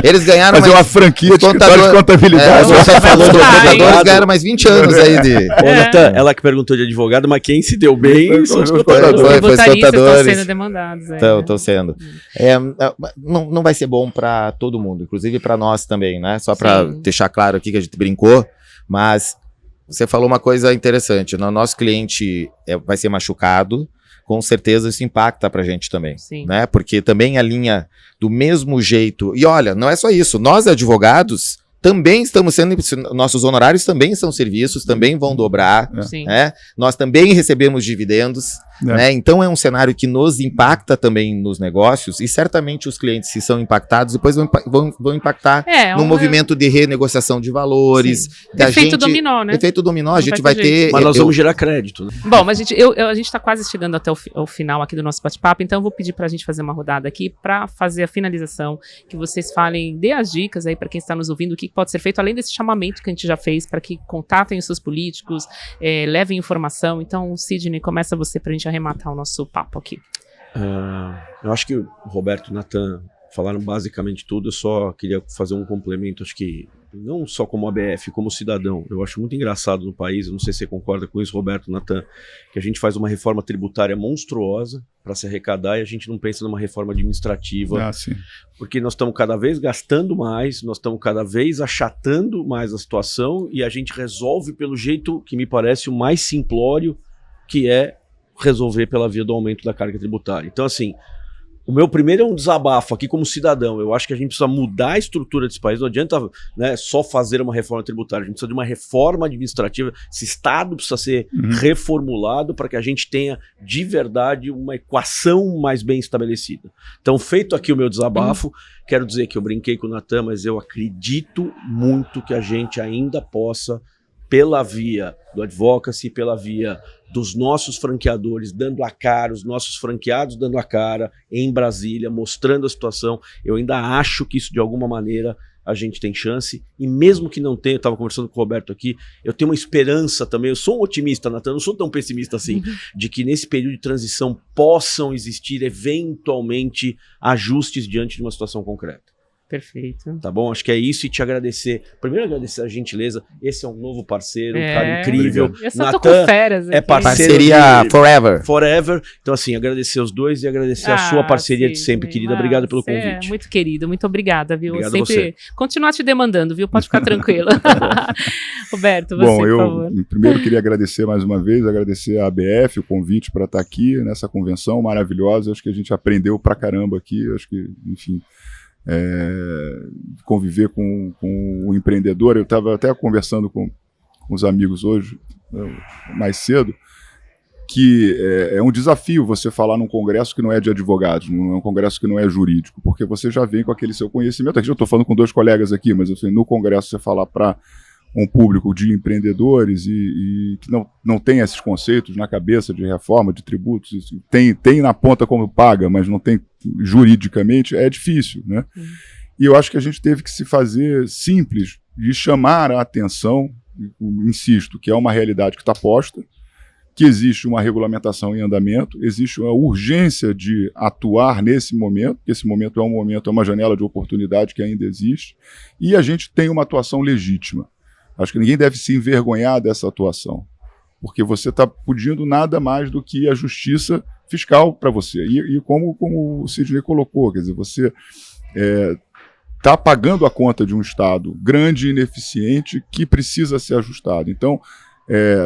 Eles ganharam fazer uma franquia de contabilidade. Você falou dos contadores, ganharam mais 20 anos aí de... Natan, ela que perguntou de advogado, mas quem se deu bem são os contadores. Foi os contadores. Estão sendo demandados. Estão sendo. Não vai ser bom para todo mundo, inclusive para nós também, né? Só para deixar claro aqui que a gente brincou, mas... Você falou uma coisa interessante, o nosso cliente vai ser machucado, com certeza isso impacta pra gente também, né? Porque também a linha do mesmo jeito, e olha, não é só isso, nós advogados também estamos sendo, nossos honorários também são serviços, também vão dobrar, né? Nós também recebemos dividendos, né? Então é um cenário que nos impacta também nos negócios e certamente os clientes, se são impactados, depois vão impactar no movimento de renegociação de valores. Efeito dominó, né? Efeito dominó, a gente vai ter... Mas nós vamos gerar crédito, né? Bom, mas a gente está quase chegando até o final aqui do nosso bate-papo, então eu vou pedir para a gente fazer uma rodada aqui para fazer a finalização, que vocês falem, dê as dicas aí para quem está nos ouvindo, o que pode ser feito, além desse chamamento que a gente já fez, para que contatem os seus políticos, levem informação. Então, Sidney, começa você para a gente arrematar o nosso papo aqui. Eu acho que o Roberto e o Natan falaram basicamente tudo, eu só queria fazer um complemento, acho que não só como ABF, como cidadão. Eu acho muito engraçado no país, eu não sei se você concorda com isso, Roberto, Natan, que a gente faz uma reforma tributária monstruosa para se arrecadar e a gente não pensa numa reforma administrativa, porque nós estamos cada vez gastando mais, nós estamos cada vez achatando mais a situação e a gente resolve pelo jeito que me parece o mais simplório, que é resolver pela via do aumento da carga tributária. Então, assim, o meu primeiro é um desabafo aqui como cidadão. Eu acho que a gente precisa mudar a estrutura desse país. Não adianta, né, só fazer uma reforma tributária. A gente precisa de uma reforma administrativa. Esse Estado precisa ser reformulado para que a gente tenha de verdade uma equação mais bem estabelecida. Então, feito aqui o meu desabafo, quero dizer que eu brinquei com o Natan, mas eu acredito muito que a gente ainda possa, pela via do advocacy, pela via dos nossos franqueadores dando a cara, os nossos franqueados dando a cara em Brasília, mostrando a situação, eu ainda acho que isso de alguma maneira a gente tem chance, e mesmo que não tenha, eu estava conversando com o Roberto aqui, eu tenho uma esperança também, eu sou um otimista, Natan, não sou tão pessimista assim, de que nesse período de transição possam existir eventualmente ajustes diante de uma situação concreta. Perfeito. Tá bom? Acho que é isso, e te agradecer. Primeiro, agradecer a gentileza. Esse é um novo parceiro, um cara incrível. Eu só tô Natan com feras aqui. é Parceria forever. Forever. Então, assim, agradecer os dois e agradecer a sua parceria de sempre, querida. Obrigado pelo convite. Muito querido, muito obrigada, viu? Obrigado eu sempre continuar te demandando, viu? Pode ficar tranquila. Roberto, você, por favor. Primeiro queria agradecer mais uma vez, agradecer à ABF o convite para estar aqui nessa convenção maravilhosa. Acho que a gente aprendeu pra caramba aqui. Acho que, enfim, conviver com o empreendedor. Eu estava até conversando com os amigos hoje, mais cedo, que é um desafio você falar num congresso que não é de advogados, não é um congresso que não é jurídico, porque você já vem com aquele seu conhecimento. Aqui eu estou falando com 2 colegas aqui, mas assim, no congresso você falar para um público de empreendedores e que não tem esses conceitos na cabeça de reforma, de tributos, tem na ponta como paga, mas não tem juridicamente, é difícil, né? E eu acho que a gente teve que se fazer simples de chamar a atenção, insisto, que é uma realidade que está posta, que existe uma regulamentação em andamento, existe uma urgência de atuar nesse momento, que esse momento é uma janela de oportunidade que ainda existe, e a gente tem uma atuação legítima. Acho que ninguém deve se envergonhar dessa atuação, porque você está pedindo nada mais do que a justiça fiscal para você. E como o Sidney colocou, quer dizer, você está pagando a conta de um Estado grande e ineficiente que precisa ser ajustado. Então,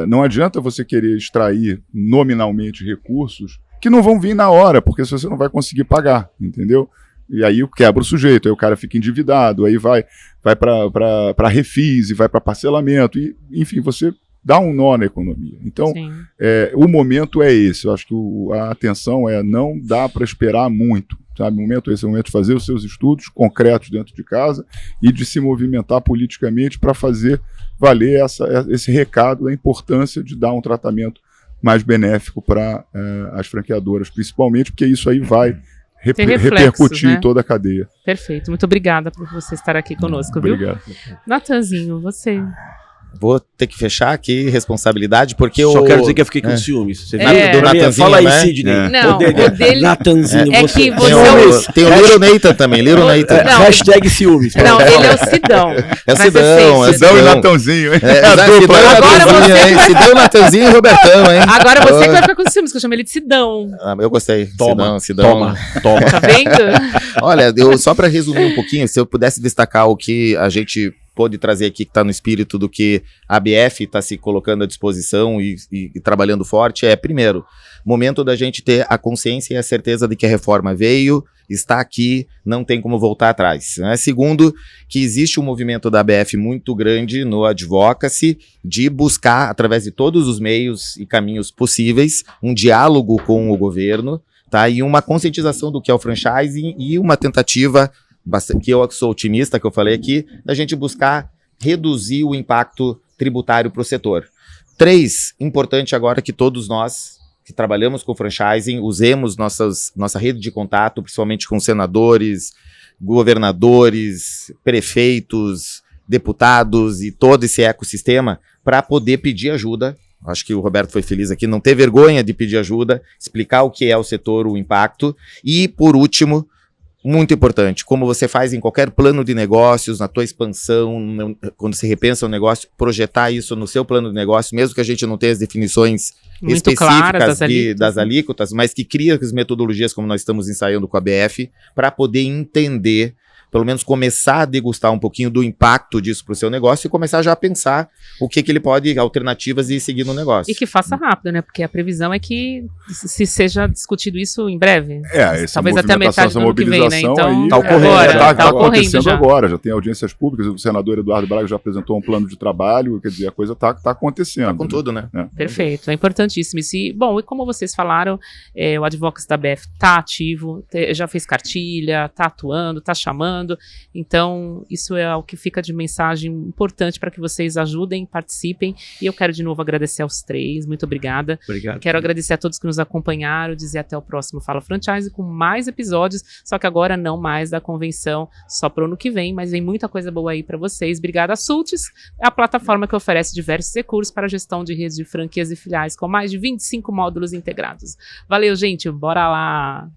não adianta você querer extrair nominalmente recursos que não vão vir na hora, porque você não vai conseguir pagar, entendeu? E aí quebra o sujeito, aí o cara fica endividado, aí vai para refis e vai para parcelamento, e, enfim, você dá um nó na economia. Então, o momento é esse. Eu acho que a atenção não dá para esperar muito. Sabe? O momento é esse, é o momento de fazer os seus estudos concretos dentro de casa e de se movimentar politicamente para fazer valer esse recado da importância de dar um tratamento mais benéfico para as franqueadoras, principalmente porque isso aí vai repercutir, né, em toda a cadeia. Perfeito. Muito obrigada por você estar aqui conosco, viu? Obrigado. Natanzinho, você... Vou ter que fechar aqui, responsabilidade, porque Só quero dizer que eu fiquei com ciúmes. Você do Natanzinho, fala aí, né? Sidney. Não, o dele... Natanzinho, É você. que você... Tem o Little Nathan também, Little Nathan. Hashtag ciúmes. Não, ele é o Sidão. É o Sidão, Sidão e Natanzinho, hein? Sidão, Natanzinho e Robertão, hein? Agora você que vai ficar com ciúmes, que eu chamei ele de Sidão. Eu gostei. Toma. Sidão. Tá vendo? Olha, só para resumir um pouquinho, se eu pudesse destacar o que a gente pôde trazer aqui, que está no espírito do que a ABF está se colocando à disposição e trabalhando forte, primeiro, momento da gente ter a consciência e a certeza de que a reforma veio, está aqui, não tem como voltar atrás, né? Segundo, que existe um movimento da ABF muito grande no advocacy de buscar, através de todos os meios e caminhos possíveis, um diálogo com o governo, tá? E uma conscientização do que é o franchising e uma tentativa que eu sou otimista, que eu falei aqui, da gente buscar reduzir o impacto tributário para o setor. 3, importante agora que todos nós que trabalhamos com franchising usemos nossa rede de contato, principalmente com senadores, governadores, prefeitos, deputados e todo esse ecossistema para poder pedir ajuda. Acho que o Roberto foi feliz aqui, não ter vergonha de pedir ajuda, explicar o que é o setor, o impacto. E, por último, muito importante, como você faz em qualquer plano de negócios, na tua expansão, quando você repensa um negócio, projetar isso no seu plano de negócio, mesmo que a gente não tenha as definições muito específicas das alíquotas, mas que cria as metodologias como nós estamos ensaiando com a ABF, para poder entender pelo menos começar a degustar um pouquinho do impacto disso para o seu negócio e começar já a pensar o que ele pode, alternativas e seguir no negócio. E que faça rápido, né? Porque a previsão é que se seja discutido isso em breve. Essa talvez até a metade do ano que vem, né? Então, aí, tá ocorrendo, agora, tá acontecendo já. agora, já tem audiências públicas, o senador Eduardo Braga já apresentou um plano de trabalho, quer dizer, a coisa tá acontecendo. Tá com tudo, né? Perfeito, é importantíssimo. E como vocês falaram, o Advocacy da BF tá ativo, já fez cartilha, tá atuando, tá chamando, então isso é o que fica de mensagem importante para que vocês ajudem, participem, e eu quero de novo agradecer aos três, muito obrigada. Obrigado. Quero agradecer a todos que nos acompanharam, dizer até o próximo Fala Franchise com mais episódios, só que agora não mais da convenção, só pro ano que vem, mas vem muita coisa boa aí para vocês. Obrigada a Sultis, a plataforma que oferece diversos recursos para a gestão de redes de franquias e filiais com mais de 25 módulos integrados. Valeu, gente, bora lá!